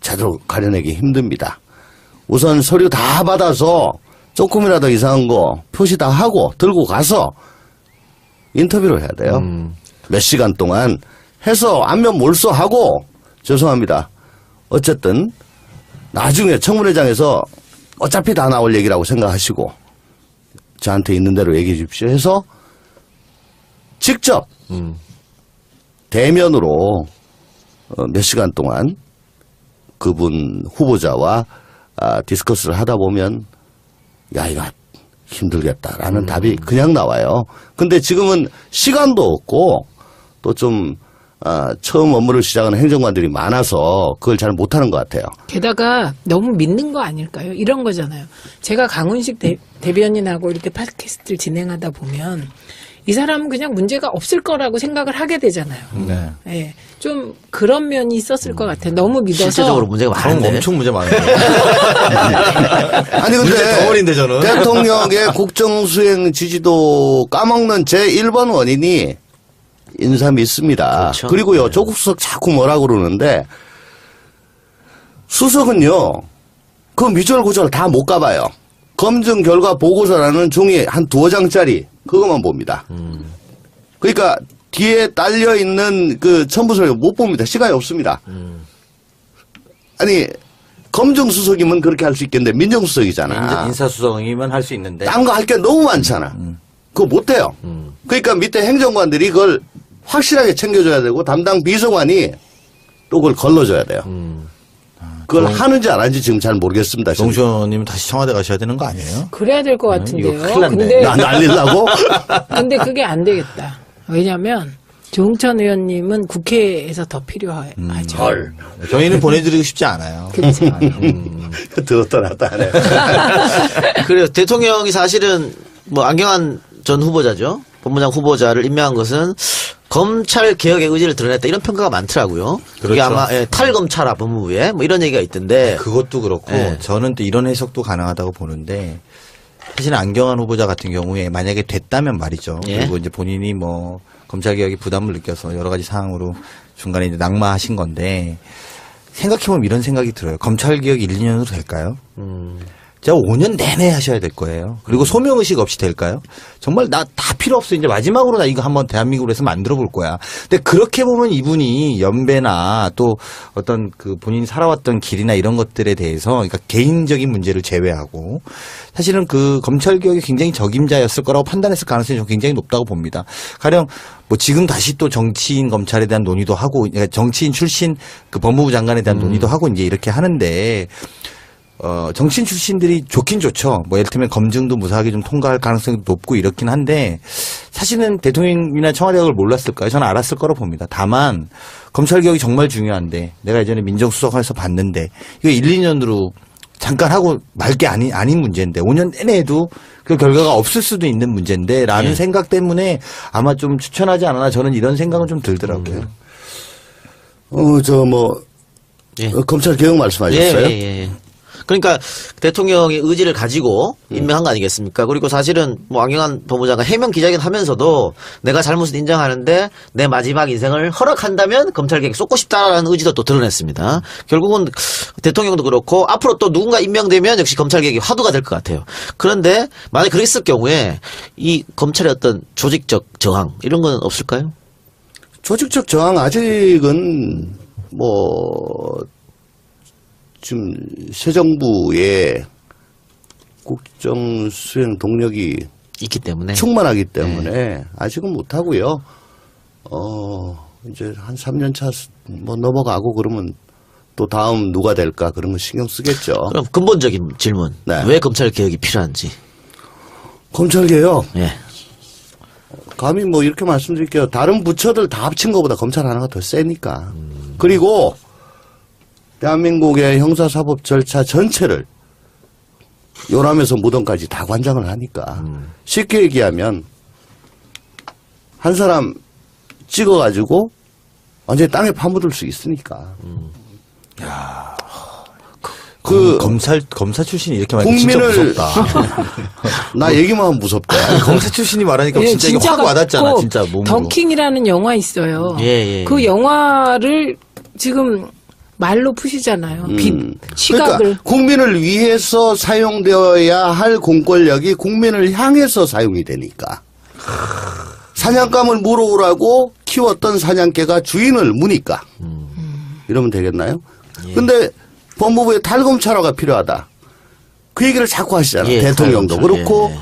제대로 가려내기 힘듭니다. 우선 서류 다 받아서 조금이라도 이상한 거 표시 다 하고 들고 가서 인터뷰를 해야 돼요. 몇 시간 동안 해서 안면 몰수하고 죄송합니다. 어쨌든 나중에 청문회장에서 어차피 다 나올 얘기라고 생각하시고 저한테 있는 대로 얘기해 주십시오 해서 직접 대면으로 몇 시간 동안 그분 후보자와 디스커스를 하다 보면 야 이거 힘들겠다라는 답이 그냥 나와요. 근데 지금은 시간도 없고 또 좀 처음 업무를 시작하는 행정관들이 많아서 그걸 잘 못하는 것 같아요. 게다가 너무 믿는 거 아닐까요? 이런 거잖아요. 제가 강훈식 대변인하고 이렇게 팟캐스트를 진행하다 보면 이 사람은 그냥 문제가 없을 거라고 생각을 하게 되잖아요. 네. 예, 좀 그런 면이 있었을 것 같아요. 너무 믿어서. 실제적으로 문제가 저는 많은데. 엄청 문제 많은데. 아니 문제 근데 덩어리인데 저는. 대통령의 국정수행 지지도 까먹는 제1번 원인이 인사 믿습니다. 그렇죠. 그리고요 조국 수석 자꾸 뭐라고 그러는데 수석은요 그 미주얼 구조를 다 못 가봐요. 검증 결과 보고서라는 종이 한 2장짜리 그것만 봅니다. 그러니까 뒤에 딸려 있는 그 첨부서를 못 봅니다. 시간이 없습니다. 아니 검정수석이면 그렇게 할 수 있겠는데 민정수석이잖아. 인사수석이면 할 수 있는데. 딴 거 할 게 너무 많잖아. 그거 못 해요. 그러니까 밑에 행정관들이 그걸 확실하게 챙겨줘야 되고 담당 비서관이 또 그걸 걸러줘야 돼요. 그걸 하는지 안 하는지 지금 잘 모르겠습니다. 정시호님 다시 청와대 가셔야 되는 거 아니에요? 그래야 될 것 같은데요. 이거 큰일 났네. 근데 나 날리려고? 근데 그게 안 되겠다. 왜냐하면 조홍천 의원님은 국회에서 더 필요하죠. 헐. 저희는 보내드리고 싶지 않아요. 그치. 들었다 놨다 하네. 그래요. 대통령이 사실은 뭐 안경환 전 후보자죠. 법무장 후보자를 임명한 것은 검찰 개혁의 의지를 드러냈다 이런 평가가 많더라고요. 그게 그렇죠. 아마 탈검찰아 법무부에 뭐 이런 얘기가 있던데. 그것도 그렇고 예. 저는 또 이런 해석도 가능하다고 보는데 사실 안경환 후보자 같은 경우에 만약에 됐다면 말이죠. 예. 그리고 이제 본인이 뭐 검찰 개혁에 부담을 느껴서 여러 가지 사항으로 중간에 이제 낙마하신 건데 생각해보면 이런 생각이 들어요. 검찰 개혁 1, 2년으로 될까요? 제가 5년 내내 하셔야 될 거예요. 그리고 소명의식 없이 될까요? 정말 나 다 필요 없어. 이제 마지막으로 나 이거 한번 대한민국으로 해서 만들어 볼 거야. 근데 그렇게 보면 이분이 연배나 또 어떤 그 본인이 살아왔던 길이나 이런 것들에 대해서 그러니까 개인적인 문제를 제외하고 사실은 그 검찰 개혁이 굉장히 적임자였을 거라고 판단했을 가능성이 저는 굉장히 높다고 봅니다. 가령 뭐 지금 다시 또 정치인 검찰에 대한 논의도 하고 그러니까 정치인 출신 그 법무부 장관에 대한 논의도 하고 이제 이렇게 하는데 정치인 출신들이 좋긴 좋죠. 뭐 예를 들면 검증도 무사하게 좀 통과할 가능성이 높고 이렇긴 한데 사실은 대통령이나 청와대가 그걸 몰랐을까요? 저는 알았을 거라고 봅니다. 다만 검찰 개혁이 정말 중요한데 내가 예전에 민정수석에서 봤는데 이거 1, 2년으로 잠깐 하고 말 게 아닌 문제인데 5년 내내 해도 그 결과가 없을 수도 있는 문제인데 라는 생각 때문에 아마 좀 추천하지 않았나 저는 이런 생각은 좀 들더라고요. 예. 검찰 개혁 말씀하셨어요? 예. 그러니까 대통령의 의지를 가지고 임명한 거 아니겠습니까? 그리고 사실은 뭐 안경환 법무장관 해명 기자회견 하면서도 내가 잘못을 인정하는데 내 마지막 인생을 허락한다면 검찰 개혁 쏟고 싶다라는 의지도 또 드러냈습니다. 결국은 대통령도 그렇고 앞으로 또 누군가 임명되면 역시 검찰 개혁이 화두가 될 것 같아요. 그런데 만약 그랬을 경우에 이 검찰의 어떤 조직적 저항 이런 건 없을까요? 조직적 저항 아직은 지금 새 정부의 국정 수행 동력이 있기 때문에 충만하기 때문에 아직은 못 하고요. 이제 한 3년 차 넘어가고 그러면 또 다음 누가 될까 그런 거 신경 쓰겠죠. 그럼 근본적인 질문. 네. 왜 검찰 개혁이 필요한지. 검찰 개혁. 예. 감히 이렇게 말씀드릴게요. 다른 부처들 다 합친 것보다 검찰 하나가 더 세니까. 그리고 대한민국의 형사사법 절차 전체를 요람에서 무덤까지 다 관장을 하니까 쉽게 얘기하면 한 사람 찍어가지고 완전히 땅에 파묻을 수 있으니까. 검사 출신이 이렇게 말하니까 진짜 국민을 무섭다. 나 얘기만 하면 무섭다. 검사 출신이 말하니까 예, 진짜 이거 확 와닿잖아. 같고 진짜 몸으로. 덩킹이라는 영화 있어요. 예. 그 영화를 지금 말로 푸시잖아요. 시각을. 그러니까 국민을 위해서 사용되어야 할 공권력이 국민을 향해서 사용이 되니까. 사냥감을 물어오라고 키웠던 사냥개가 주인을 무니까. 이러면 되겠나요? 근데 법무부에 탈검찰화가 필요하다. 그 얘기를 자꾸 하시잖아요. 예, 대통령도 탈검찰. 그렇고 예.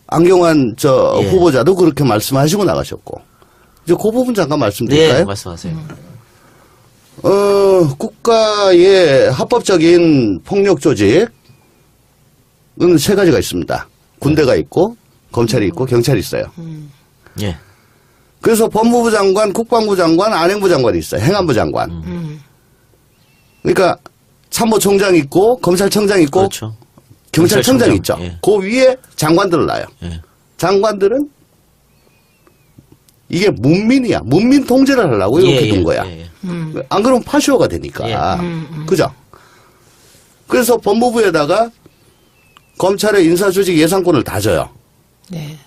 안경환 예. 후보자도 그렇게 말씀하시고 나가셨고. 이제 그 부분 잠깐 말씀드릴까요? 네, 말씀하세요. 국가의 합법적인 폭력 조직은 세 가지가 있습니다. 군대가 있고, 검찰이 있고, 경찰이 있어요. 예. 그래서 법무부 장관, 국방부 장관, 안행부 장관이 있어요. 행안부 장관. 그러니까 참모총장 있고, 검찰청장 있고, 그렇죠. 경찰청장 있죠. 예. 그 위에 장관들을 놔요. 예. 장관들은 이게 문민이야. 문민 통제를 하려고 이렇게 둔 거야. 안 그러면 파쇼가 되니까. 그죠? 그래서 법무부에다가 검찰의 인사조직 예산권을 다 줘요. 네.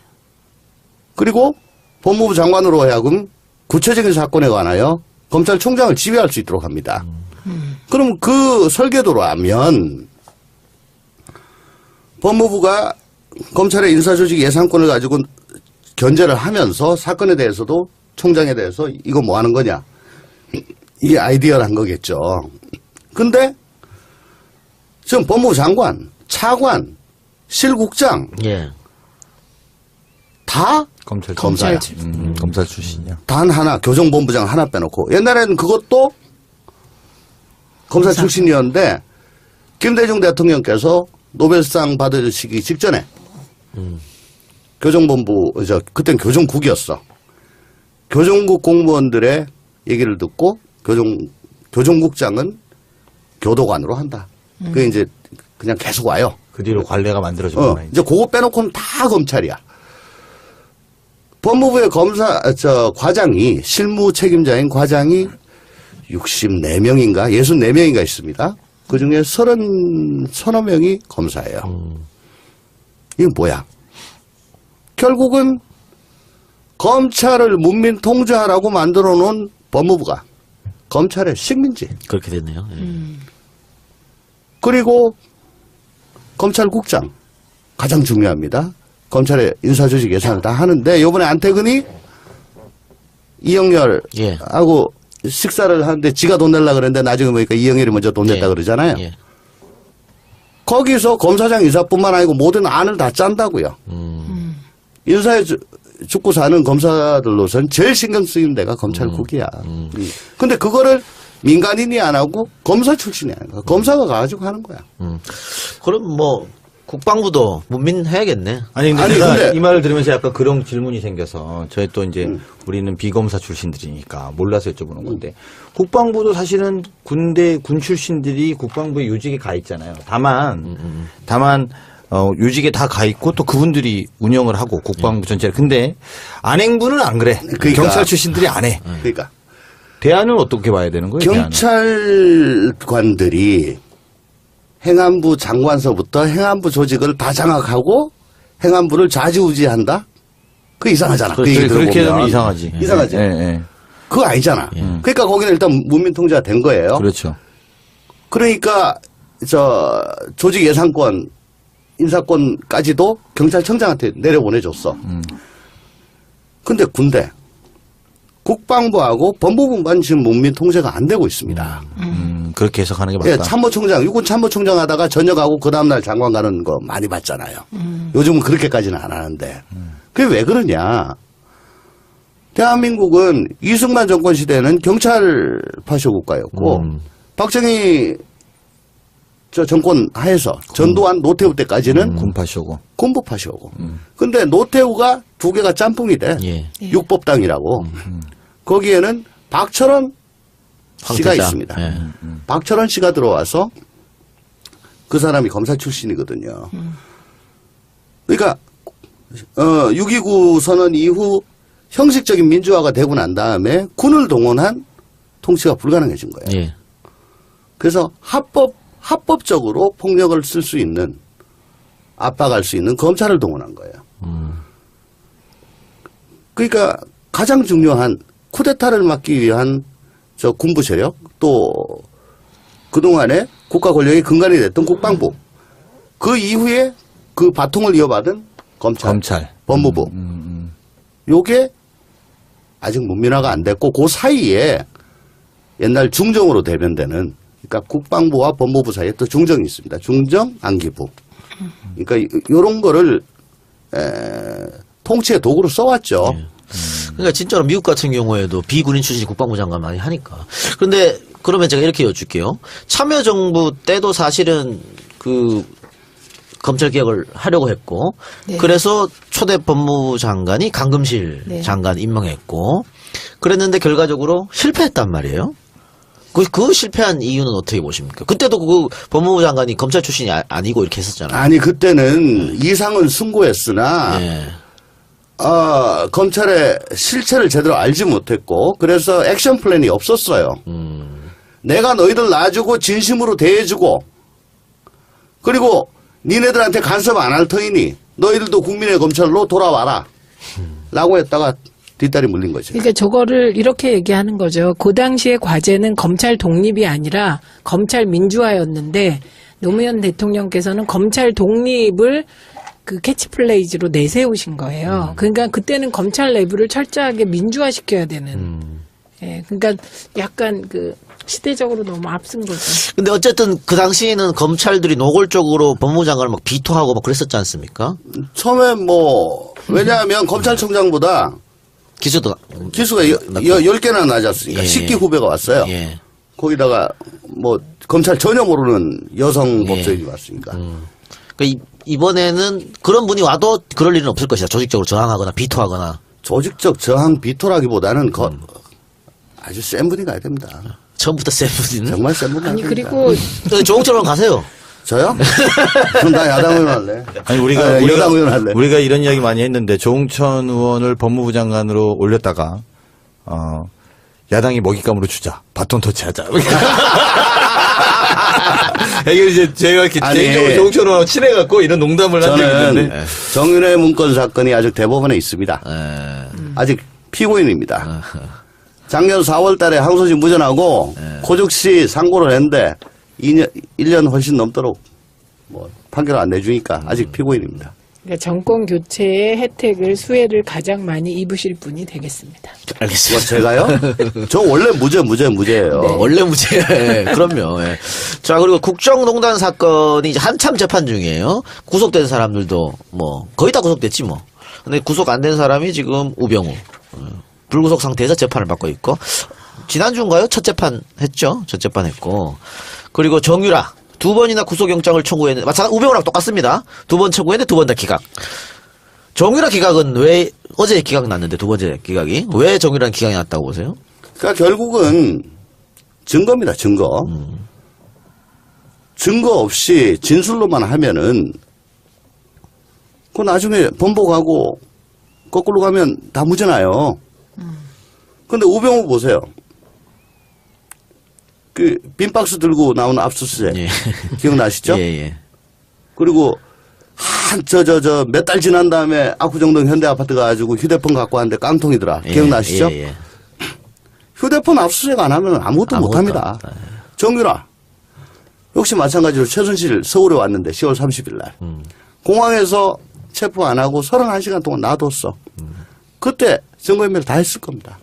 그리고 법무부 장관으로 하여금 구체적인 사건에 관하여 검찰총장을 지휘할 수 있도록 합니다. 그럼 그 설계도로 하면 법무부가 검찰의 인사조직 예산권을 가지고 견제를 하면서 사건에 대해서도 총장에 대해서 이거 뭐 하는 거냐. 이게 아이디어를 한 거겠죠. 근데 지금 법무부 장관, 차관, 실국장 예. 다 검찰 검사야. 검찰 출신이야. 단 하나, 교정본부장 하나 빼놓고. 옛날에는 그것도 검사 출신이었는데, 김대중 대통령께서 노벨상 받으시기 직전에, 교정본부, 그땐 교정국이었어. 교정국 공무원들의 얘기를 듣고, 교정국장은 교도관으로 한다. 그게 이제 그냥 계속 와요. 그 뒤로 관례가 만들어졌구나. 이제 그거 빼놓고는 다 검찰이야. 법무부의 과장이, 실무 책임자인 과장이 64명인가, 64명인가 있습니다. 그 중에 30여 명이 검사예요. 이게 뭐야? 결국은 검찰을 문민 통제하라고 만들어 놓은 법무부가 검찰의 식민지. 그렇게 됐네요. 예. 그리고 검찰국장. 가장 중요합니다. 검찰의 인사조직 예산을 다 하는데 요번에 안태근이 이영렬하고 예. 식사를 하는데 지가 돈 내려고 그랬는데 나중에 보니까 이영렬이 먼저 돈 냈다 예. 그러잖아요. 예. 거기서 검사장 인사뿐만 아니고 모든 안을 다 짠다고요. 인사에 죽고 사는 검사들로선 제일 신경 쓰이는 데가 검찰국이야. 근데 그거를 민간인이 안 하고 검사 출신이 아니야. 검사가 가지고 하는 거야. 그럼 뭐 국방부도 문민해야겠네. 아니 근데 아니, 제가 근데- 이 말을 들으면서 약간 그런 질문이 생겨서 저희 또 이제 우리는 비검사 출신들이니까 몰라서 여쭤보는 건데 국방부도 사실은 군 출신들이 국방부에 요직에 가 있잖아요. 다만 요직에 다 가 있고 또 그분들이 운영을 하고 국방부 전체를. 근데 안행부는 안 그래. 그러니까. 경찰 출신들이 안 해. 그러니까 대안은 어떻게 봐야 되는 거예요? 대안은? 경찰관들이 행안부 장관서부터 행안부 조직을 다 장악하고 행안부를 좌지우지한다? 그거 이상하잖아. 그 얘기 그렇게 들어보면. 하면 이상하지. 이상하지. 예, 예. 그거 아니잖아. 그러니까 거기는 일단 문민통제가 된 거예요. 그렇죠. 그러니까 조직 예산권, 인사권까지도 경찰청장한테 내려보내줬어. 근데 군대, 국방부하고 법무부만 지금 문민통제가 안 되고 있습니다. 그렇게 해석하는 게 맞다. 예, 참모총장, 육군 참모총장 하다가 전역하고 그 다음날 장관 가는 거 많이 봤잖아요. 요즘은 그렇게까지는 안 하는데. 그게 왜 그러냐. 대한민국은 이승만 정권 시대에는 경찰 파쇼 국가였고, 박정희 정권 하에서 전두환 노태우 때까지는 군파쇼고. 군부 파쇼고. 근데 노태우가 두 개가 짬뽕이 돼. 예. 육법당이라고. 거기에는 박철원 씨가 황태자. 있습니다. 예. 박철원 씨가 들어와서 그 사람이 검사 출신이거든요. 그러니까 6.29 선언 이후 형식적인 민주화가 되고 난 다음에 군을 동원한 통치가 불가능해진 거예요. 예. 그래서 합법적으로 폭력을 쓸 수 있는, 압박할 수 있는 검찰을 동원한 거예요. 그러니까 가장 중요한 쿠데타를 막기 위한 군부 세력, 또 그동안에 국가 권력의 근간이 됐던 국방부, 그 이후에 그 바통을 이어받은 검찰. 법무부. 요게 아직 문민화가 안 됐고 그 사이에 옛날 중정으로 대변되는, 그러니까 국방부와 법무부 사이에 또 중정이 있습니다. 중정, 안기부. 그러니까 이런 거를 통치의 도구로 써왔죠. 그러니까 진짜로 미국 같은 경우에도 비군인 출신이 국방부 장관 많이 하니까. 그런데 그러면 제가 이렇게 여쭐게요. 참여정부 때도 사실은 그 검찰개혁을 하려고 했고, 네. 그래서 초대 법무부 장관이 강금실 네. 장관 임명했고, 그랬는데 결과적으로 실패했단 말이에요. 그 실패한 이유는 어떻게 보십니까? 그때도 그 법무부 장관이 검찰 출신이 아니고 이렇게 했었잖아요. 아니 그때는 이상은 승고했으나 예. 검찰의 실체를 제대로 알지 못했고 그래서 액션 플랜이 없었어요. 내가 너희들 놔주고 진심으로 대해주고 그리고 니네들한테 간섭 안 할 터이니 너희들도 국민의 검찰로 돌아와라 라고 했다가 뒷다리 물린 거죠. 그러니까 저거를 이렇게 얘기하는 거죠. 그 당시의 과제는 검찰 독립이 아니라 검찰 민주화였는데 노무현 대통령께서는 검찰 독립을 그 캐치플레이즈로 내세우신 거예요. 그러니까 그때는 검찰 내부를 철저하게 민주화시켜야 되는. 예, 그러니까 약간 그 시대적으로 너무 앞선 거죠. 근데 어쨌든 그 당시에는 검찰들이 노골적으로 법무부 장관을 막 비토하고 막 그랬었지 않습니까? 처음에 뭐 왜냐하면 검찰총장보다 기수도 기수가 10개나 나지 않습니까? 예. 10기 후배가 왔어요. 예. 거기다가 뭐 검찰 전혀 모르는 여성 법조인이 왔으니까. 그러니까 이번에는 그런 분이 와도 그럴 일은 없을 것이다. 조직적으로 저항하거나 비토하거나. 조직적 저항 비토라기보다는 아주 센 분이 가야 됩니다. 처음부터 센 분이는. 정말 센 분이 가야 아니 됩니다. 그리고 조홍철로 가세요. 저요? 그럼 나 야당 의원 할래. 아니 우리가 여당 의원 할래. 우리가 이런 이야기 많이 했는데 조홍천 의원을 법무부 장관으로 올렸다가 야당이 먹잇감으로 주자 바톤 터치하자. 이게 이제 제가 이렇게 아니, 개인적으로 조홍천 의원하고 친해갖고 이런 농담을 한 적이 저는 있는데 정윤회 문건 사건이 아직 대법원에 있습니다. 아직 피고인입니다. 작년 4월 달에 항소심 무전하고 고적시 상고를 했는데 1년 훨씬 넘도록 뭐 판결을 안 내주니까 아직 피고인입니다. 그러니까 정권 교체의 혜택을 수혜를 가장 많이 입으실 분이 되겠습니다. 뭐 알겠습니다. 제가요? 저 원래 무죄예요. 원래 무죄. 예, 그럼요. 예. 자, 그리고 국정농단 사건이 이제 한참 재판 중이에요. 구속된 사람들도 뭐 거의 다 구속됐지 뭐. 근데 구속 안 된 사람이 지금 우병우. 불구속 상태에서 재판을 받고 있고 지난주인가요? 첫 재판 했죠. 첫 재판 했고 그리고 정유라 2번이나 구속영장을 청구했는데 마찬가지 우병우랑 똑같습니다. 2번 청구했는데 2번 다 기각. 정유라 기각은 왜 어제 기각 났는데 2번째 기각이 왜 정유라는 기각이 났다고 보세요? 그러니까 결국은 증거입니다. 증거. 증거 없이 진술로만 하면은 그 나중에 번복하고 거꾸로 가면 다 무죄나요. 근데 우병우 보세요. 그 빈박스 들고 나오는 압수수색 예. 기억나시죠? 예. 그리고 몇 달 지난 다음에 압구정동 현대아파트 가가지고 휴대폰 갖고 왔는데 깡통이더라. 기억나시죠? 예. 휴대폰 압수수색 안 하면 아무것도 못합니다. 정유라 역시 마찬가지로 최순실 서울에 왔는데 10월 30일 날 공항에서 체포 안 하고 31시간 동안 놔뒀어. 그때 증거인멸 다 했을 겁니다.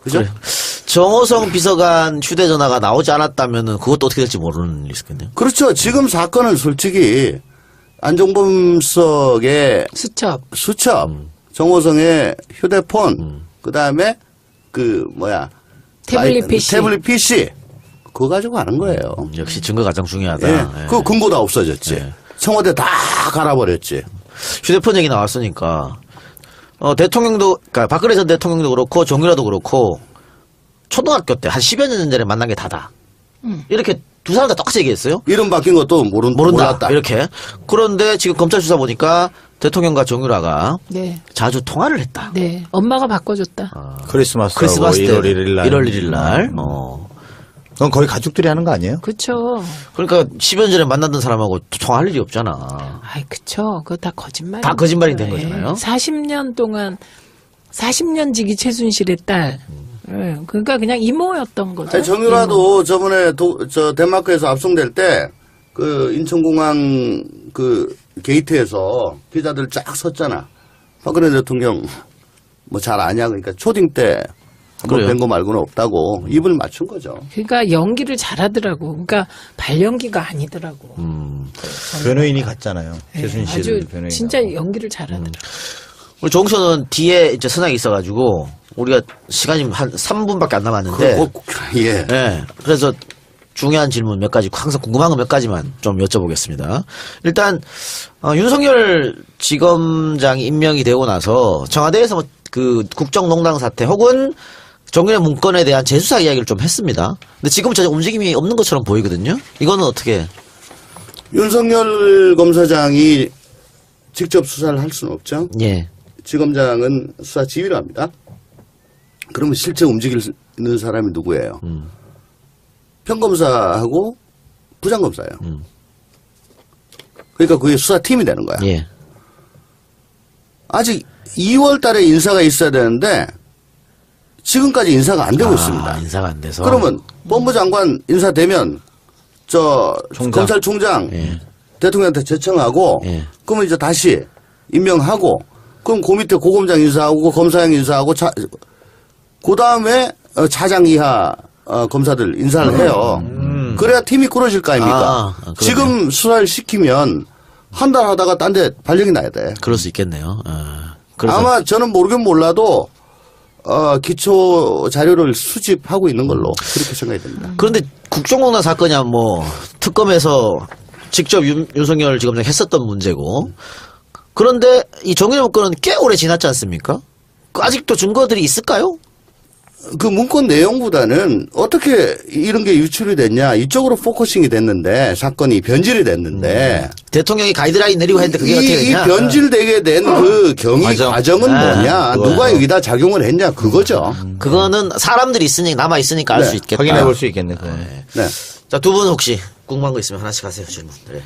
그죠? 그래요. 정호성 비서관 휴대전화가 나오지 않았다면은 그것도 어떻게 될지 모르는 일이겠네요. 그렇죠. 지금 사건은 솔직히 안종범 수석의 수첩. 정호성의 휴대폰, 그 다음에 태블릿 PC. 태블릿 PC 그거 가지고 가는 거예요. 역시 증거가 가장 중요하다. 예. 예. 그 근거 다 없어졌지. 예. 청와대 다 갈아버렸지. 휴대폰 얘기 나왔으니까 대통령도 그러니까 박근혜 전 대통령도 그렇고 정유라도 그렇고 초등학교 때 한 10여 년 전에 만난 게 다다. 이렇게 두 사람 다 똑같이 얘기했어요. 이름 바뀐 것도 모른다. 몰랐다. 이렇게. 그런데 지금 검찰 수사 보니까 대통령과 정유라가 네. 자주 통화를 했다. 네. 엄마가 바꿔줬다. 크리스마스 때 1월 1일 날 1월 1일 날. 그건 거의 가족들이 하는 거 아니에요? 그쵸. 그러니까 10여 년 전에 만났던 사람하고 통화할 일이 없잖아. 아이, 그쵸. 그거 다 거짓말. 다 거짓말이 된 거잖아요. 40년 동안, 40년 지기 최순실의 딸. 예, 그러니까 그냥 이모였던 거죠. 아니, 정유라도 저번에 덴마크에서 압송될 때 그 인천공항 그 게이트에서 기자들 쫙 섰잖아. 박근혜 대통령 뭐 잘 아냐 그러니까 초딩 때 한번 그래요? 뵌 거 말고는 없다고 입을 맞춘 거죠. 그러니까 연기를 잘하더라고. 그러니까 발연기가 아니더라고. 변호인이 갔잖아요. 예, 최순실 아주 변호인. 진짜 연기를 잘하더라고. 우리 조홍천은 뒤에 이제 선악이 있어가지고 우리가 시간이 한 3분밖에 안 남았는데 예. 네. 그래서 중요한 질문 몇 가지, 항상 궁금한 거 몇 가지만 좀 여쭤보겠습니다. 일단, 윤석열 지검장이 임명이 되고 나서 청와대에서 뭐 그 국정농단 사태 혹은 정윤의 문건에 대한 재수사 이야기를 좀 했습니다. 근데 지금 전혀 움직임이 없는 것처럼 보이거든요. 이거는 어떻게? 윤석열 검사장이 직접 수사를 할 수는 없죠. 예. 지검장은 수사 지휘를 합니다. 그러면 실제 움직이는 사람이 누구예요? 평검사하고 부장검사예요. 그러니까 그게 수사팀이 되는 거야. 예. 아직 2월 달에 인사가 있어야 되는데 지금까지 인사가 안 되고 있습니다. 인사가 안 돼서. 그러면 법무장관 인사되면 총장. 검찰총장 예. 대통령한테 제청하고 예. 그러면 이제 다시 임명하고 그럼 그 밑에 고검장 인사하고 검사장 인사하고 그 다음에 차장 이하 검사들 인사를 해요. 그래야 팀이 꾸려질 거 아닙니까? 그러네. 지금 수사를 시키면 한 달 하다가 딴 데 발령이 나야 돼. 그럴 수 있겠네요. 그래서 아마 저는 모르긴 몰라도 기초 자료를 수집하고 있는 걸로 그렇게 생각이 됩니다. 그런데 국정농단 사건이야 뭐 특검에서 직접 윤석열 지검장이 했었던 문제고 그런데 이 정의의 문건은 꽤 오래 지났지 않습니까? 아직도 증거들이 있을까요? 그 문건 내용보다는 어떻게 이런 게 유출이 됐냐 이쪽으로 포커싱이 됐는데 사건이 변질이 됐는데 대통령이 가이드라인 내리고 했는데 그게 어떻게 이 되냐? 변질되게 된 그 경위 과정. 과정은 뭐냐 그거요. 누가 여기다 작용을 했냐 그거죠. 그거는 사람들이 있으니까 남아 있으니까 알 네. 수 있겠다. 확인해 볼 수 있겠네. 그거. 네. 네. 자, 두 분 혹시 궁금한 거 있으면 하나씩 하세요 질문. 네.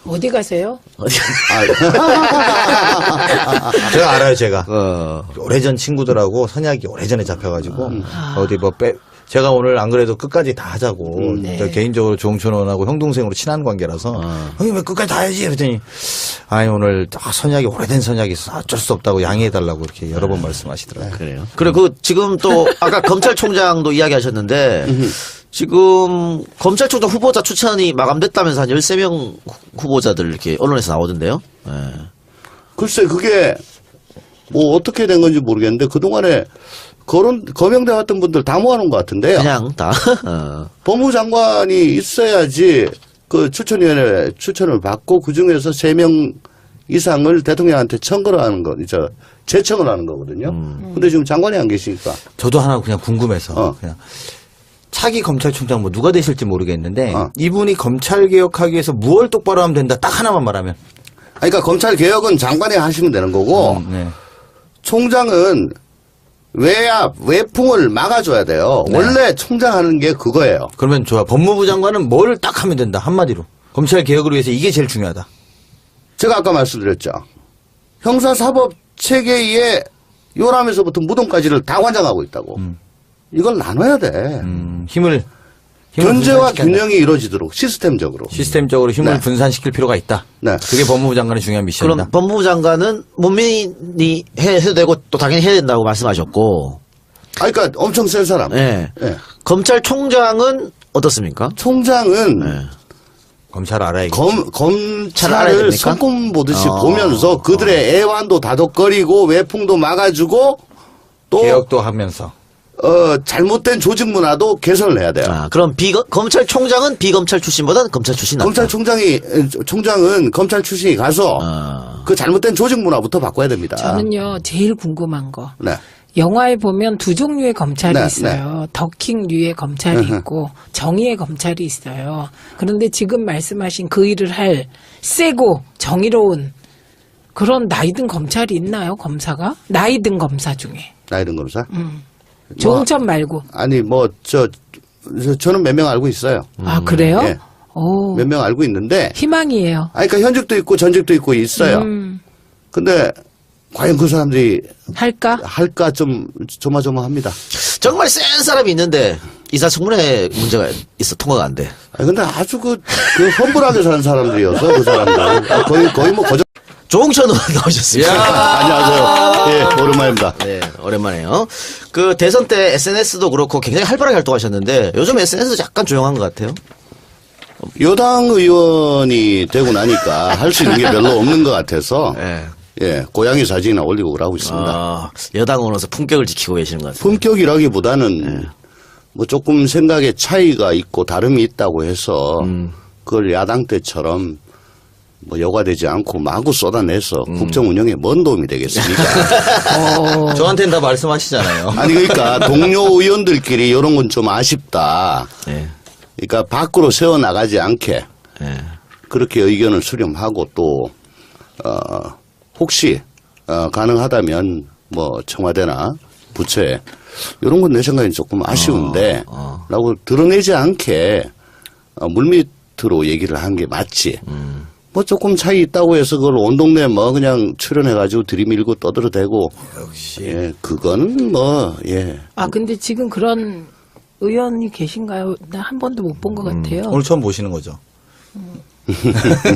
어디 가세요? 어디? 제가 알아요, 제가. 어. 오래전 친구들하고 선약이 오래전에 잡혀가지고 어디 뭐 제가 오늘 안 그래도 끝까지 다 하자고 저 개인적으로 조홍천 의원하고 형 동생으로 친한 관계라서 형님 왜 끝까지 다 해야지 그랬더니 아니 오늘 선약이 오래된 선약이 있어 어쩔 수 없다고 양해해달라고 이렇게 여러 번 말씀하시더라고요. 그래요. 그리고 지금 또 아까 검찰총장도 이야기하셨는데 지금 검찰총장 후보자 추천이 마감됐다면서 한 13명 후보자들 이렇게 언론에서 나오던데요. 네. 글쎄 그게 뭐 어떻게 된 건지 모르겠는데 그동안에 거명돼 왔던 분들 다 모아놓은 것 같은데요. 그냥 다. 법무부 장관이 있어야지 그 추천위원회 추천을 받고 그 중에서 3명 이상을 대통령한테 청구를 하는 거, 제청을 하는 거거든요. 근데 지금 장관이 안 계시니까. 저도 하나 그냥 궁금해서 그냥 차기 검찰총장 뭐 누가 되실지 모르겠는데 이분이 검찰 개혁하기 위해서 무엇을 똑바로 하면 된다 딱 하나만 말하면. 그러니까 검찰 개혁은 장관이 하시면 되는 거고 네. 총장은 외풍을 막아줘야 돼요. 원래 총장 하는 게 그거예요. 그러면 좋아. 법무부 장관은 뭘 딱 하면 된다 한마디로. 검찰 개혁을 위해서 이게 제일 중요하다. 제가 아까 말씀드렸죠. 형사사법 체계의 요람에서부터 무덤까지를 다 관장하고 있다고. 이걸 나눠야 돼. 힘을 견제와 분산시켜야 한다. 균형이 이루어지도록 시스템적으로. 시스템적으로 힘을 네. 분산시킬 필요가 있다. 네. 그게 법무부 장관의 중요한 미션이다. 그럼 법무부 장관은 문민이 해도 되고 또 당연히 해야 된다고 말씀하셨고. 그러니까 엄청 센 사람. 네. 네. 검찰총장은 어떻습니까? 총장은 네. 검찰 알아야겠지. 잘 알아야 검찰을 됩니까? 손금 보듯이 보면서 그들의 애환도 다독거리고 외풍도 막아주고 또 개혁도 하면서. 잘못된 조직 문화도 개선을 해야 돼요. 그럼 검찰총장은 비검찰 출신보다는 검찰 출신 낫다. 총장은 검찰 출신이 가서 그 잘못된 조직 문화부터 바꿔야 됩니다. 저는요 제일 궁금한 거. 네. 영화에 보면 두 종류의 검찰이 네, 있어요. 더킹류의 검찰이 있고 정의의 검찰이 있어요. 그런데 지금 말씀하신 그 일을 할 세고 정의로운 그런 나이든 검찰이 있나요? 검사가? 나이든 검사 중에. 나이든 검사? 조홍천 말고. 아니 저는 몇 명 알고 있어요. 아 그래요? 예. 오, 몇 명 알고 있는데 희망이에요. 그러니까 현직도 있고 전직도 있고 있어요. 근데 과연 그 사람들이 할까 좀 조마조마합니다. 정말 센 사람이 있는데 이사청문회 문제가 있어 통과가 안 돼. 근데 아주 그 험불하게 사는 사람들이어서 그 사람들 거의 뭐 거저. 조홍천 의원 나오셨습니다. 안녕하세요. 예, 오랜만입니다. 네, 오랜만에요. 그 대선 때 SNS도 그렇고 굉장히 활발하게 활동하셨는데 요즘 SNS 약간 조용한 것 같아요. 여당 의원이 되고 나니까 할 수 있는 게 별로 없는 것 같아서 네. 예, 고양이 사진이나 올리고 그러고 있습니다. 여당으로서 품격을 지키고 계시는 것 같아요. 품격이라기보다는 뭐 조금 생각의 차이가 있고 다름이 있다고 해서 그걸 야당 때처럼 뭐 여과되지 않고 마구 쏟아내서 국정 운영에 뭔 도움이 되겠습니까? 저한테는 다 말씀하시잖아요. 아니 그러니까 동료 의원들끼리 이런 건 좀 아쉽다. 네. 그러니까 밖으로 세워 나가지 않게 네. 그렇게 의견을 수렴하고 또 혹시 가능하다면 뭐 청와대나 부처에 이런 건 내 생각엔 조금 아쉬운데 라고 드러내지 않게 물밑으로 얘기를 한 게 맞지. 뭐 조금 차이 있다고 해서 그걸 온 동네 뭐 그냥 출연해가지고 들이밀고 떠들어대고. 역시. 예, 그거는 뭐, 예. 아 근데 지금 그런 의원이 계신가요? 나 한 번도 못 본 것 같아요. 오늘 처음 보시는 거죠.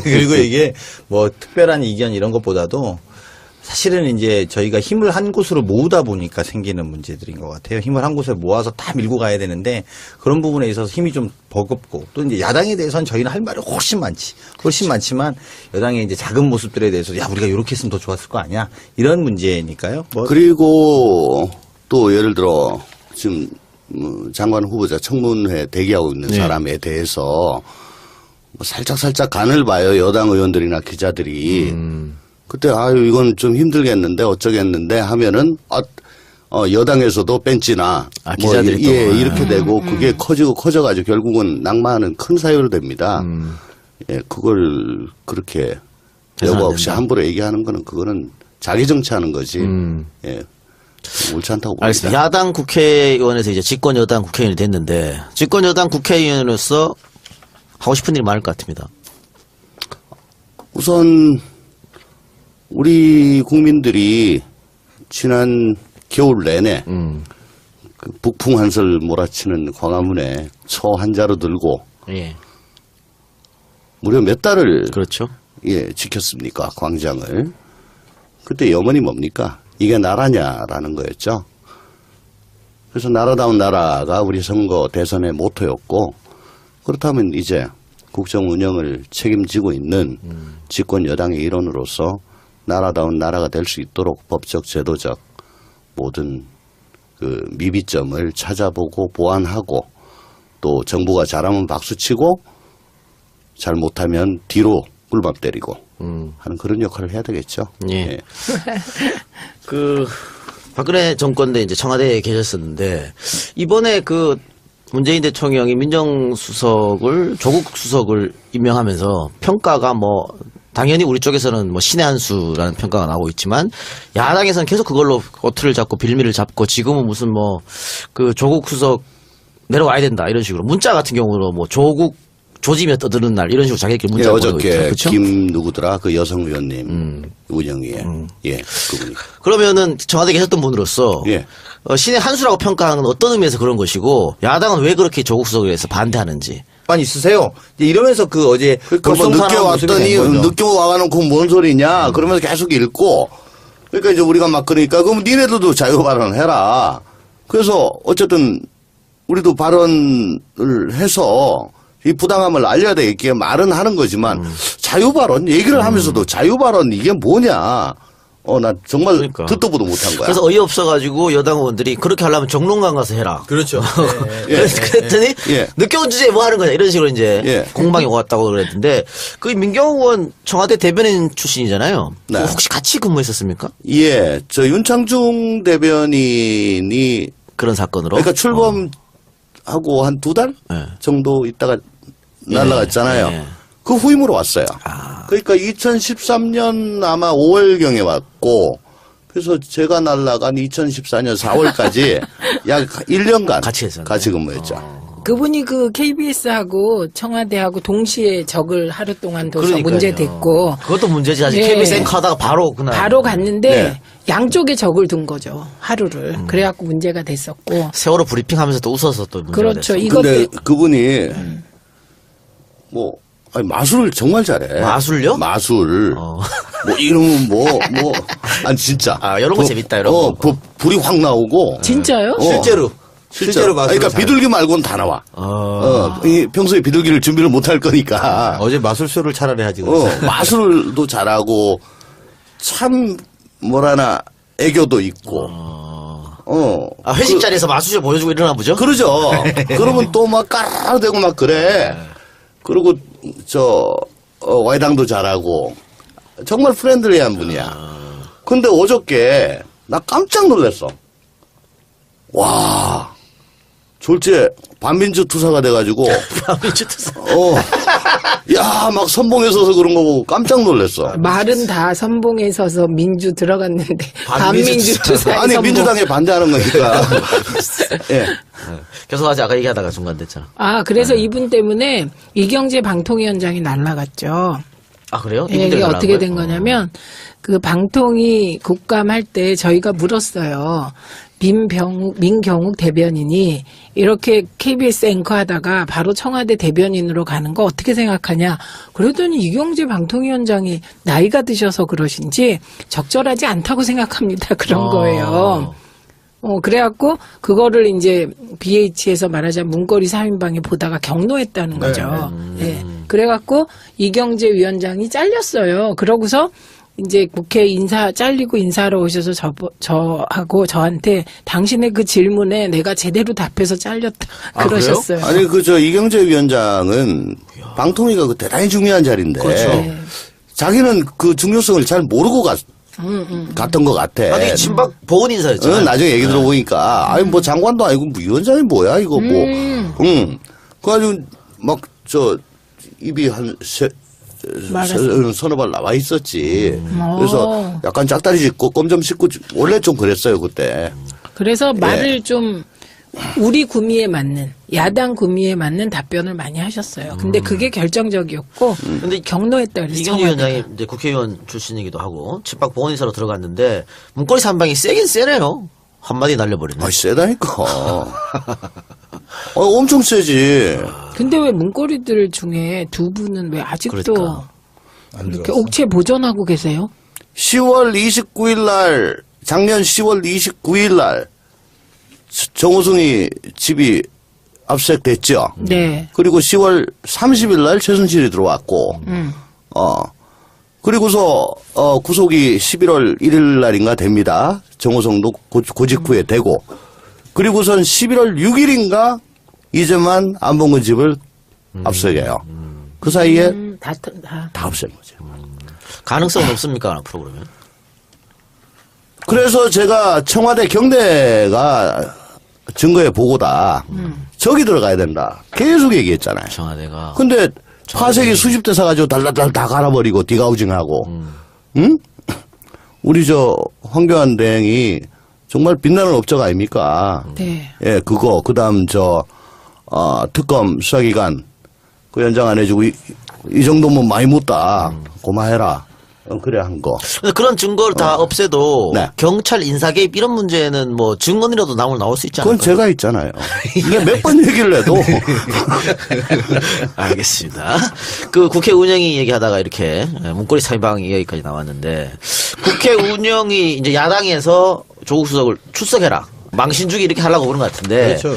그리고 이게 뭐 특별한 이견 이런 것보다도 사실은 이제 저희가 힘을 한 곳으로 모으다 보니까 생기는 문제들인 것 같아요. 힘을 한 곳에 모아서 다 밀고 가야 되는데 그런 부분에 있어서 힘이 좀 버겁고 또 이제 야당에 대해서는 저희는 할 말이 훨씬 많지만 여당의 이제 작은 모습들에 대해서 야 우리가 이렇게 했으면 더 좋았을 거 아니야 이런 문제니까요. 뭐 그리고 또 예를 들어 지금 장관 후보자 청문회 대기하고 있는 사람에 대해서 뭐 살짝 간을 봐요. 여당 의원들이나 기자들이. 그때 아유 이건 좀 힘들겠는데 어쩌겠는데 하면은 여당에서도 뺀지나 기자들이 또. 이렇게 되고 그게 커져가지고 결국은 낙마하는 큰 사유로 됩니다. 예, 그걸 그렇게 여과 없이 함부로 얘기하는 거는 그거는 자기 정치하는 거지. 예, 옳지 않다고 봅니다. 알겠습니다. 야당 국회의원에서 이제 집권 여당 국회의원이 됐는데 집권 여당 국회의원으로서 하고 싶은 일이 많을 것 같습니다. 우선 우리 국민들이 지난 겨울 내내 그 북풍 한설 몰아치는 광화문에 초 한자로 들고 예, 무려 몇 달을 그렇죠. 예, 지켰습니까? 광장을. 그때 염원이 뭡니까? 이게 나라냐라는 거였죠. 그래서 나라다운 나라가 우리 선거 대선의 모토였고 그렇다면 이제 국정 운영을 책임지고 있는 집권 여당의 일원으로서 나라다운 나라가 될 수 있도록 법적, 제도적 모든 그 미비점을 찾아보고 보완하고 또 정부가 잘하면 박수치고 잘못하면 뒤로 꿀밥 때리고 하는 그런 역할을 해야 되겠죠. 예. 그 박근혜 정권 때 이제 청와대에 계셨었는데 이번에 그 문재인 대통령이 민정수석을 조국 수석을 임명하면서 평가가 뭐 당연히 우리 쪽에서는 뭐 신의 한 수라는 평가가 나오고 있지만 야당에서는 계속 그걸로 꼬투리를 잡고 빌미를 잡고 지금은 무슨 뭐 그 조국 수석 내려와야 된다 이런 식으로 문자 같은 경우로 뭐 조국 조짐에 떠드는 날 이런 식으로 자기들끼리 문자 보내고 있죠. 어저께 그렇죠? 김 누구더라 그 여성 의원님 운영위에 예 그분이 그러면은 청와대에 계셨던 분으로서 예. 신의 한 수라고 평가하는 건 어떤 의미에서 그런 것이고 야당은 왜 그렇게 조국 수석에 대해서 반대하는지. 만 있으세요? 이제 이러면서 그 어제 그러니까 뭐 늦게 불성사나운 모습이 왔더니 된 거죠. 늦게 와가놓고 뭔 소리냐 그러면서 계속 읽고 그러니까 이제 우리가 막 그러니까 그럼 니네들도 자유 발언해라. 그래서 어쨌든 우리도 발언을 해서 이 부당함을 알려야 되겠기에 말은 하는 거지만 자유 발언 얘기를 하면서도 자유 발언 이게 뭐냐. 나 정말 그러니까. 듣도 보도 못한 거야. 그래서 어이없어가지고 여당 의원들이 그렇게 하려면 정론관 가서 해라. 그렇죠. 그랬더니 예. 늦게 온 주제에 뭐 하는 거냐 이런 식으로 이제 예. 공방이 오갔다고 그랬는데 그 민경호 의원 청와대 대변인 출신이잖아요. 네. 혹시 같이 근무했었습니까? 예, 저 윤창중 대변인이 그런 사건으로. 그러니까 출범하고 한 2달 예. 정도 있다가 날라갔잖아요. 예. 그 후임으로 왔어요. 그러니까 2013년 아마 5월경에 왔고 그래서 제가 날라간 2014년 4월까지 약 1년간 같이 했었네. 같이 근무했죠. 그분이 그 KBS하고 청와대하고 동시에 적을 하루 동안 둬서 그러니까요. 문제 됐고 그것도 문제지. 아직 네. KBS 앵커 하다가 바로 그날. 바로 갔는데 네. 양쪽에 적을 둔 거죠. 하루를. 그래갖고 문제가 됐었고. 세월호 브리핑하면서 또 웃어서 또 문제가 그렇죠. 됐어요. 이것 근데 때 그분이 뭐 아니, 마술을 정말 잘해. 마술요? 마술. 뭐 이러면 아니 진짜. 아, 이런 거 재밌다, 이런 거. 불이 확 나오고. 진짜요? 실제로 마술을 그러니까 잘- 비둘기 말고는 다 나와. 평소에 비둘기를 준비를 못 할 거니까. 어제 마술쇼를 차라리 하지 그랬어요. 마술도 잘하고 참 뭐라나 애교도 있고. 회식 자리에서 마술쇼 보여주고 이러나 보죠? 그러죠. 그러면 또 막 까르르대고 막 그래. 그리고 와이당도 잘하고 정말 프렌들리한 분이야. 근데 어저께 나 깜짝 놀랐어. 와, 졸제 반민주 투사가 돼가지고 야, 막 선봉에 서서 그런 거 보고 깜짝 놀랐어. 말은 다 선봉에 서서 민주 들어갔는데 반민주 반민주 투사. 투사의 아니 선봉. 민주당에 반대하는 거니까. 예. 계속하지 아까 얘기하다가 중단됐잖아. 아 그래서 이분 때문에 이경재 방통위원장이 날라갔죠. 아 그래요? 예, 이분들이 이게 나간 어떻게 거예요? 된 거냐면 그 방통위 국감할 때 저희가 물었어요. 민경욱 대변인이 이렇게 KBS 앵커 하다가 바로 청와대 대변인으로 가는 거 어떻게 생각하냐. 그러더니 이경재 방통위원장이 나이가 드셔서 그러신지 적절하지 않다고 생각합니다. 그런 거예요. 그래갖고 그거를 이제 BH에서 말하자면 문고리 3인방에 보다가 경로했다는 거죠. 네. 그래갖고 이경재 위원장이 잘렸어요. 그러고서 이제 국회 잘리고 인사하러 오셔서 저하고 저한테 당신의 그 질문에 내가 제대로 답해서 잘렸다. 그러셨어요. 아니, 이경재 위원장은 방통위가 그 대단히 중요한 자리인데. 그렇죠. 네. 자기는 그 중요성을 잘 모르고 갔던 것 같아. 아니 친박 보훈 인사였잖아요. 나중에 얘기 들어보니까, 아니, 뭐 장관도 아니고, 뭐 위원장이 뭐야, 이거 뭐. 그래가지고, 입이 서너 발 나와 있었지. 그래서 약간 짝다리 짚고 껌 좀 씹고 원래 좀 그랬어요 그때. 그래서 말을 좀 우리 구미에 맞는 야당 구미에 맞는 답변을 많이 하셨어요. 근데 그게 결정적이었고 근데 경로했다 그랬어요. 이경재 위원장이 이제 국회의원 출신이기도 하고 친박 보훈 인사로 들어갔는데 문고리 3방이 세긴 세네요. 한마디 날려버리네. 아, 세다니까. 엄청 세지. 근데 왜 문고리들 중에 두 분은 왜 아직도 그러니까. 이렇게 옥체 보존하고 계세요? 10월 29일 날, 작년 10월 29일 날, 정호승이 집이 압수수색됐죠. 네. 그리고 10월 30일 날 최순실이 들어왔고, 그리고서, 구속이 11월 1일 날인가 됩니다. 정호성도 고직 후에 되고, 그리고선 11월 6일인가 이제만 안봉근 집을 압수해요. 그 사이에 다 없앤 거죠. 가능성은 없습니까 앞으로 그러면? 그래서 제가 청와대 경대가 증거의 보고다. 저기 들어가야 된다. 계속 얘기했잖아요. 청와대가. 근데 파쇄기 수십 대 사가지고 달달달 다 갈아버리고 디가우징하고, 응? 우리 황교안 대행이 정말 빛나는 업적 아닙니까? 네. 예, 그거, 그 다음 특검 수사기관 그 연장 안 해주고 이 정도면 많이 묻다. 고마해라. 그래 한 거. 근데 그런 증거를 다 없애도 네. 경찰 인사 개입 이런 문제는 뭐 증언이라도 나올 수 있지 않을까요? 그건 제가 있잖아요. 이게 몇 번 얘기를 해도. 알겠습니다. 그 국회 운영위 얘기하다가 이렇게 문고리 3인방 얘기까지 나왔는데 국회 운영이 이제 야당에서 조국 수석을 출석해라. 망신주기 이렇게 하려고 그런 것 같은데. 그렇죠.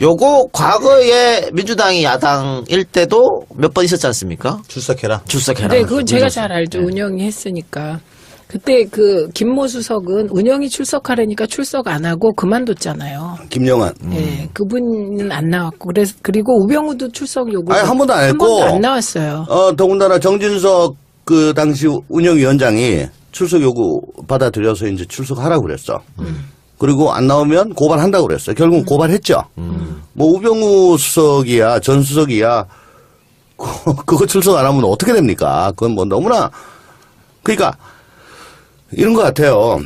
요거 과거에 민주당이 야당일 때도 몇 번 있었지 않습니까? 출석해라. 출석해라. 네, 그건 제가 잘 알죠. 운영이 했으니까. 그때 김모 수석은 운영이 출석하려니까 출석 안 하고 그만뒀잖아요. 김영환. 네, 그분은 안 나왔고 그리고 우병우도 출석 요구 아니, 한 번도 안 했고. 한 번도 안 나왔어요. 더군다나 정진석 그 당시 운영위원장이 출석 요구 받아들여서 이제 출석하라고 그랬어. 그리고 안 나오면 고발한다고 그랬어요. 결국 고발했죠. 뭐 우병우 수석이야, 전 수석이야, 그거 출석 안 하면 어떻게 됩니까? 그건 뭐 너무나, 그러니까 이런 것 같아요.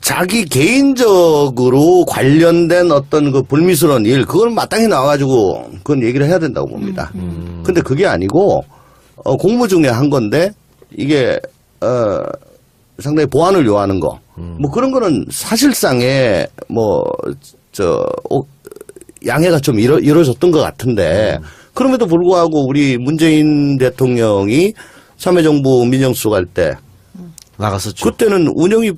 자기 개인적으로 관련된 어떤 그 불미스러운 일, 그걸 마땅히 나와가지고 그건 얘기를 해야 된다고 봅니다. 근데 그게 아니고, 공무 중에 한 건데, 이게, 상당히 보완을 요하는 거. 뭐 그런 거는 사실상의 양해가 좀 이루어졌던 것 같은데, 그럼에도 불구하고 우리 문재인 대통령이 참여정부 민정수석 할 때, 나갔었죠. 그때는 운영이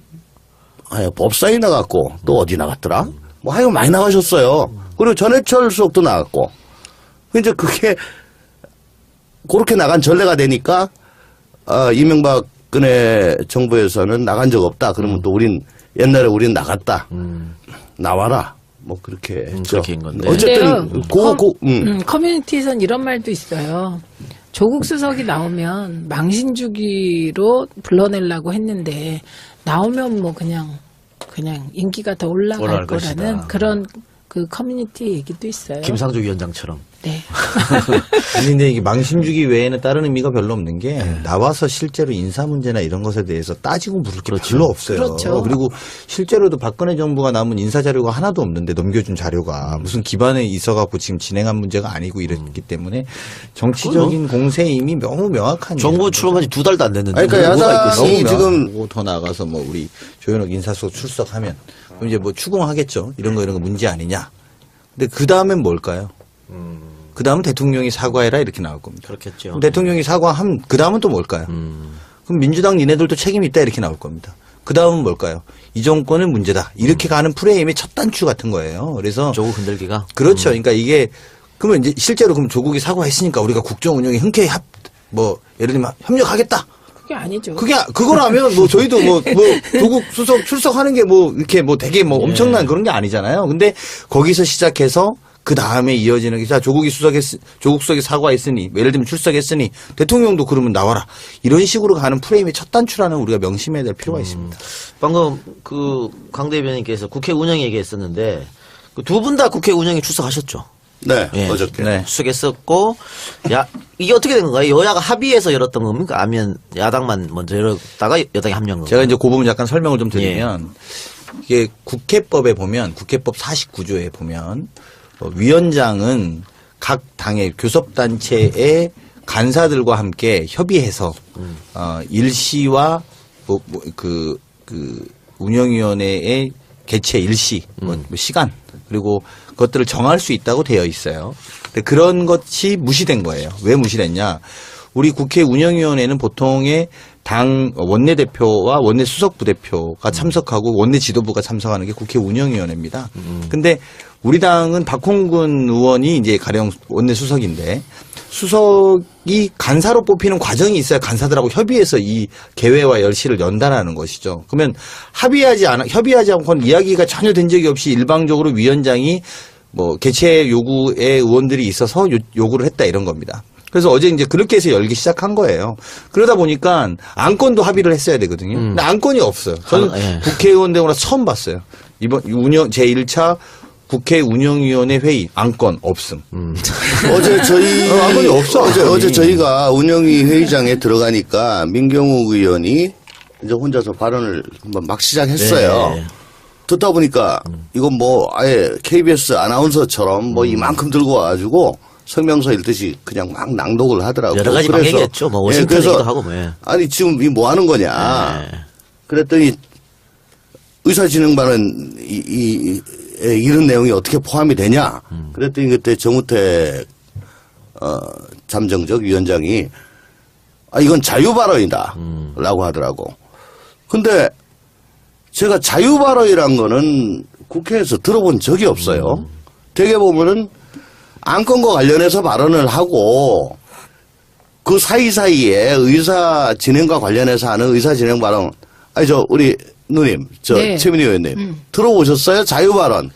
법사위 나갔고, 또 어디 나갔더라? 뭐 하여간 많이 나가셨어요. 그리고 전해철 수석도 나갔고. 이제 그게 그렇게 나간 전례가 되니까, 이명박근혜 정부에서는 나간 적 없다. 그러면 또 옛날에 우린 나갔다. 나와라. 뭐 그렇게 했죠. 그렇게 한 건데. 어쨌든 커뮤니티에선 이런 말도 있어요. 조국 수석이 나오면 망신주기로 불러내려고 했는데 나오면 뭐 그냥 인기가 더 올라갈 올라갈 거라는 것이다. 그런 그 커뮤니티 얘기도 있어요. 김상조 위원장처럼. 네. 아니, 근데 이게 망신주기 외에는 다른 의미가 별로 없는 게 나와서 실제로 인사 문제나 이런 것에 대해서 따지고 물을 게 별로 없어요. 그렇죠. 그리고 실제로도 박근혜 정부가 남은 인사 자료가 하나도 없는데 넘겨준 자료가 무슨 기반에 있어갖고 지금 진행한 문제가 아니고 이랬기 때문에 정치적인 공세에 이미 너무 명확한 정부 일이라는 출범한 지 2달도 안 됐는데. 아니, 그러니까 뭐가 야당이 있겠어? 지금 더 나가서 뭐 우리 조현옥 인사수석 출석하면 그럼 이제 뭐 추궁하겠죠. 이런 거 문제 아니냐. 근데 그 다음엔 뭘까요? 그 다음은 대통령이 사과해라 이렇게 나올 겁니다. 그렇겠죠. 그럼 대통령이 사과하면 그 다음은 또 뭘까요? 그럼 민주당 니네들도 책임이 있다 이렇게 나올 겁니다. 그 다음은 뭘까요? 이 정권은 문제다. 이렇게 가는 프레임의 첫 단추 같은 거예요. 그래서 조국 흔들기가. 그렇죠. 그러니까 이게 그러면 이제 실제로 그럼 조국이 사과했으니까 우리가 국정 운영에 흔쾌히 예를 들면 협력하겠다. 그게 아니죠. 그거라면 뭐 저희도 뭐 조국 수석 출석하는 게 뭐 이렇게 뭐 되게 뭐 엄청난 그런 게 아니잖아요. 근데 거기서 시작해서 그 다음에 이어지는 게 자, 조국 수석이 사과했으니 예를 들면 출석했으니 대통령도 그러면 나와라. 이런 식으로 가는 프레임의 첫 단추라는 우리가 명심해야 될 필요가 있습니다. 방금 강 대변인께서 국회 운영 얘기했었는데 두 분 다 국회 운영에 출석하셨죠. 네, 예. 어저께. 네. 출석했었고, 이게 어떻게 된 건가요? 여야가 합의해서 열었던 겁니까? 아니면 야당만 먼저 열었다가 여당이 합류한 건가요? 제가 이제 그 부분 약간 설명을 좀 드리면 이게 국회법에 보면 국회법 49조에 보면 위원장은 각 당의 교섭단체의 간사들과 함께 협의해서 일시와 운영위원회의 개최 일시 시간 그리고 그것들을 정할 수 있다고 되어 있어요. 근데 그런 것이 무시된 거예요. 왜 무시됐냐? 우리 국회 운영위원회는 보통의 당 원내대표와 원내수석부대표가 참석하고 원내 지도부가 참석하는 게 국회 운영위원회입니다. 근데 우리 당은 박홍근 의원이 이제 가령 원내수석인데 수석이 간사로 뽑히는 과정이 있어야 간사들하고 협의해서 이 개회와 열시를 연단하는 것이죠. 그러면 협의하지 않고는 이야기가 전혀 된 적이 없이 일방적으로 위원장이 뭐 개최 요구의 의원들이 있어서 요구를 했다 이런 겁니다. 그래서 어제 이제 그렇게 해서 열기 시작한 거예요. 그러다 보니까 안건도 합의를 했어야 되거든요. 근데 안건이 없어요. 저는 국회의원 되고 나서 처음 봤어요. 이번 제1차 국회 운영위원회 회의 안건 없음. 어제 저희 안건이 없어. 어제 저희가 운영위 회의장에 들어가니까 민경욱 의원이 이제 혼자서 발언을 한번 막 시작했어요. 네. 듣다 보니까 이건 뭐 아예 KBS 아나운서처럼 뭐 이만큼 들고 와가지고 성명서 읽듯이 그냥 막 낭독을 하더라고요. 여러 가지 막 얘기했죠. 뭐 워싱턴 그래서 얘기도 하고 뭐. 아니 지금 이 뭐 하는 거냐. 네. 그랬더니 의사진흥반은 이런 내용이 어떻게 포함이 되냐. 그랬더니 그때 정우택 잠정적 위원장이 이건 자유발언이다 라고 하더라고. 근데 제가 자유발언이란 거는 국회에서 들어본 적이 없어요. 되게 보면은 안건과 관련해서 발언을 하고 그 사이사이에 의사 진행과 관련해서 하는 의사 진행 발언. 우리 누님, 네. 최민희 의원님 들어보셨어요? 자유발언.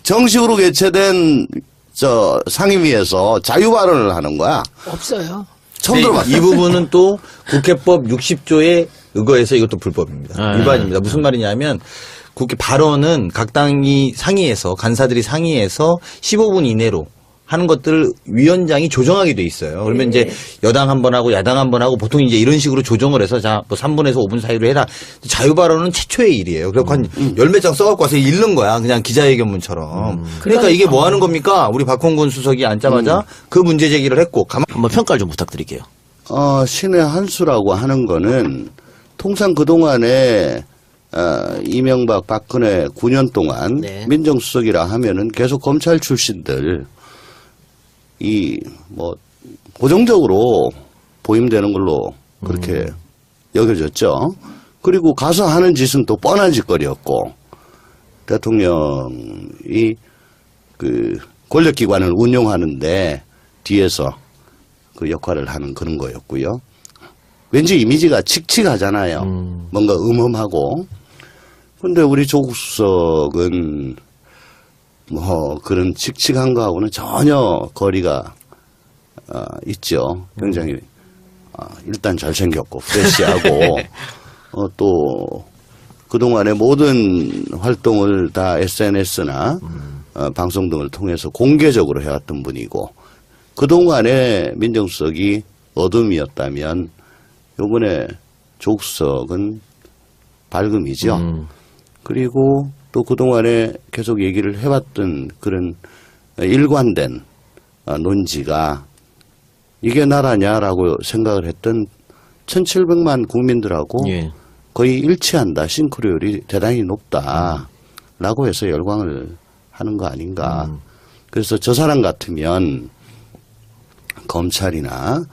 정식으로 개최된 상임위에서 자유발언을 하는 거야. 없어요. 처음 네, 들어봤어요. 이 부분은 또 국회법 60조에 의거해서 이것도 불법입니다. 네. 위반입니다. 무슨 말이냐면 국회 발언은 각 당이 상의해서 간사들이 상의해서 15분 이내로 하는 것들을 위원장이 조정하게 돼 있어요. 그러면 이제 여당 한 번 하고 야당 한 번 하고 보통 이제 이런 식으로 조정을 해서 뭐 3분에서 5분 사이로 해라. 자유 발언은 최초의 일이에요. 그래서 한 열 몇 장 써갖고 와서 읽는 거야. 그냥 기자회견문처럼. 그러니까 이게 뭐 하는 겁니까? 우리 박홍근 수석이 앉자마자 그 문제 제기를 했고 한번 평가를 좀 부탁드릴게요. 신의 한 수라고 하는 거는 통상 그동안에 이명박 박근혜 9년 동안 네. 민정수석이라 하면은 계속 검찰 출신들 고정적으로 보임되는 걸로 그렇게 여겨졌죠. 그리고 가서 하는 짓은 또 뻔한 짓거리였고 대통령이 그 권력기관을 운용하는데 뒤에서 그 역할을 하는 그런 거였고요. 왠지 이미지가 칙칙하잖아요. 뭔가 음험하고. 근데 우리 조국 수석은 그런 칙칙한 거하고는 전혀 거리가 있죠. 굉장히 일단 잘생겼고 프레시하고 또 그동안의 모든 활동을 다 SNS나 방송 등을 통해서 공개적으로 해왔던 분이고 그동안의 민정수석이 어둠이었다면 요번에 조국 수석은 밝음이죠. 그리고 또 그동안에 계속 얘기를 해왔던 그런 일관된 논지가 이게 나라냐라고 생각을 했던 1700만 국민들하고 예. 거의 일치한다. 싱크로율이 대단히 높다. 라고 해서 열광을 하는 거 아닌가. 그래서 저 사람 같으면 검찰이나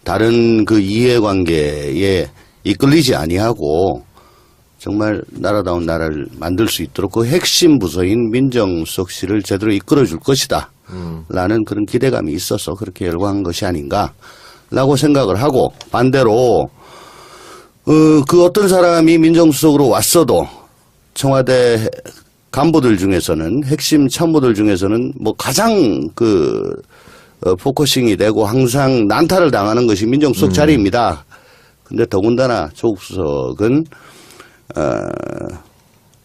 다른 그 이해관계에 이끌리지 아니하고 정말 나라다운 나라를 만들 수 있도록 그 핵심 부서인 민정수석실을 제대로 이끌어 줄 것이다. 라는 그런 기대감이 있어서 그렇게 열광한 것이 아닌가. 라고 생각을 하고 반대로 그 어떤 사람이 민정수석으로 왔어도 청와대 간부들 중에서는 핵심 참모들 중에서는 뭐 가장 포커싱이 되고 항상 난타를 당하는 것이 민정수석 자리입니다. 근데 더군다나 조국 수석은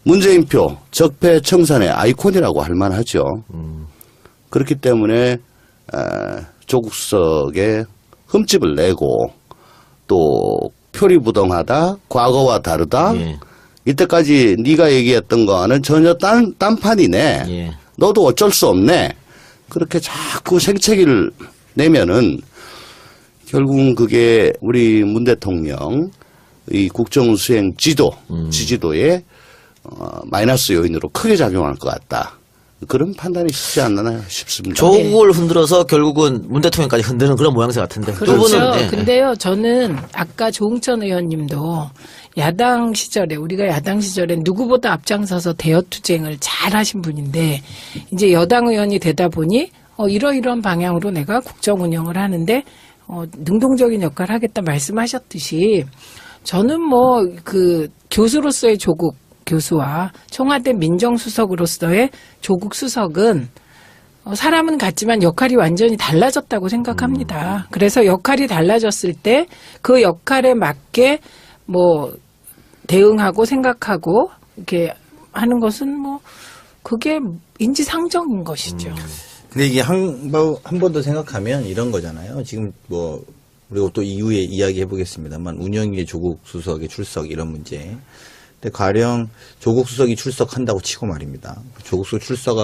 문재인표 적폐청산의 아이콘이라고 할 만하죠. 그렇기 때문에 조국 수석의 흠집을 내고 또 표리부동하다, 과거와 다르다. 예. 이때까지 네가 얘기했던 거와는 전혀 딴판이네. 예. 너도 어쩔 수 없네. 그렇게 자꾸 생채기를 내면은 결국은 그게 우리 문 대통령 이 국정수행 지지도에 마이너스 요인으로 크게 작용할 것 같다. 그런 판단이 쉽지 않나 싶습니다. 조국을 흔들어서 결국은 문 대통령까지 흔드는 그런 모양새 같은데. 두 그렇죠. 분은 네. 근데요, 저는 아까 조응천 의원님도 야당 시절에, 우리가 야당 시절에 누구보다 앞장서서 대여투쟁을 잘 하신 분인데, 이제 여당 의원이 되다 보니, 이러이러한 방향으로 내가 국정 운영을 하는데, 능동적인 역할을 하겠다 말씀하셨듯이, 저는 교수로서의 조국 교수와 청와대 민정수석으로서의 조국 수석은 사람은 같지만 역할이 완전히 달라졌다고 생각합니다. 그래서 역할이 달라졌을 때 그 역할에 맞게 대응하고 생각하고 이렇게 하는 것은 그게 인지상정인 것이죠. 근데 이게 한 번 더 생각하면 이런 거잖아요. 지금 그리고 또 이후에 이야기해 보겠습니다만 운영위의 조국 수석의 출석 이런 문제. 근데 가령 조국 수석이 출석한다고 치고 말입니다. 조국 수석 출석하고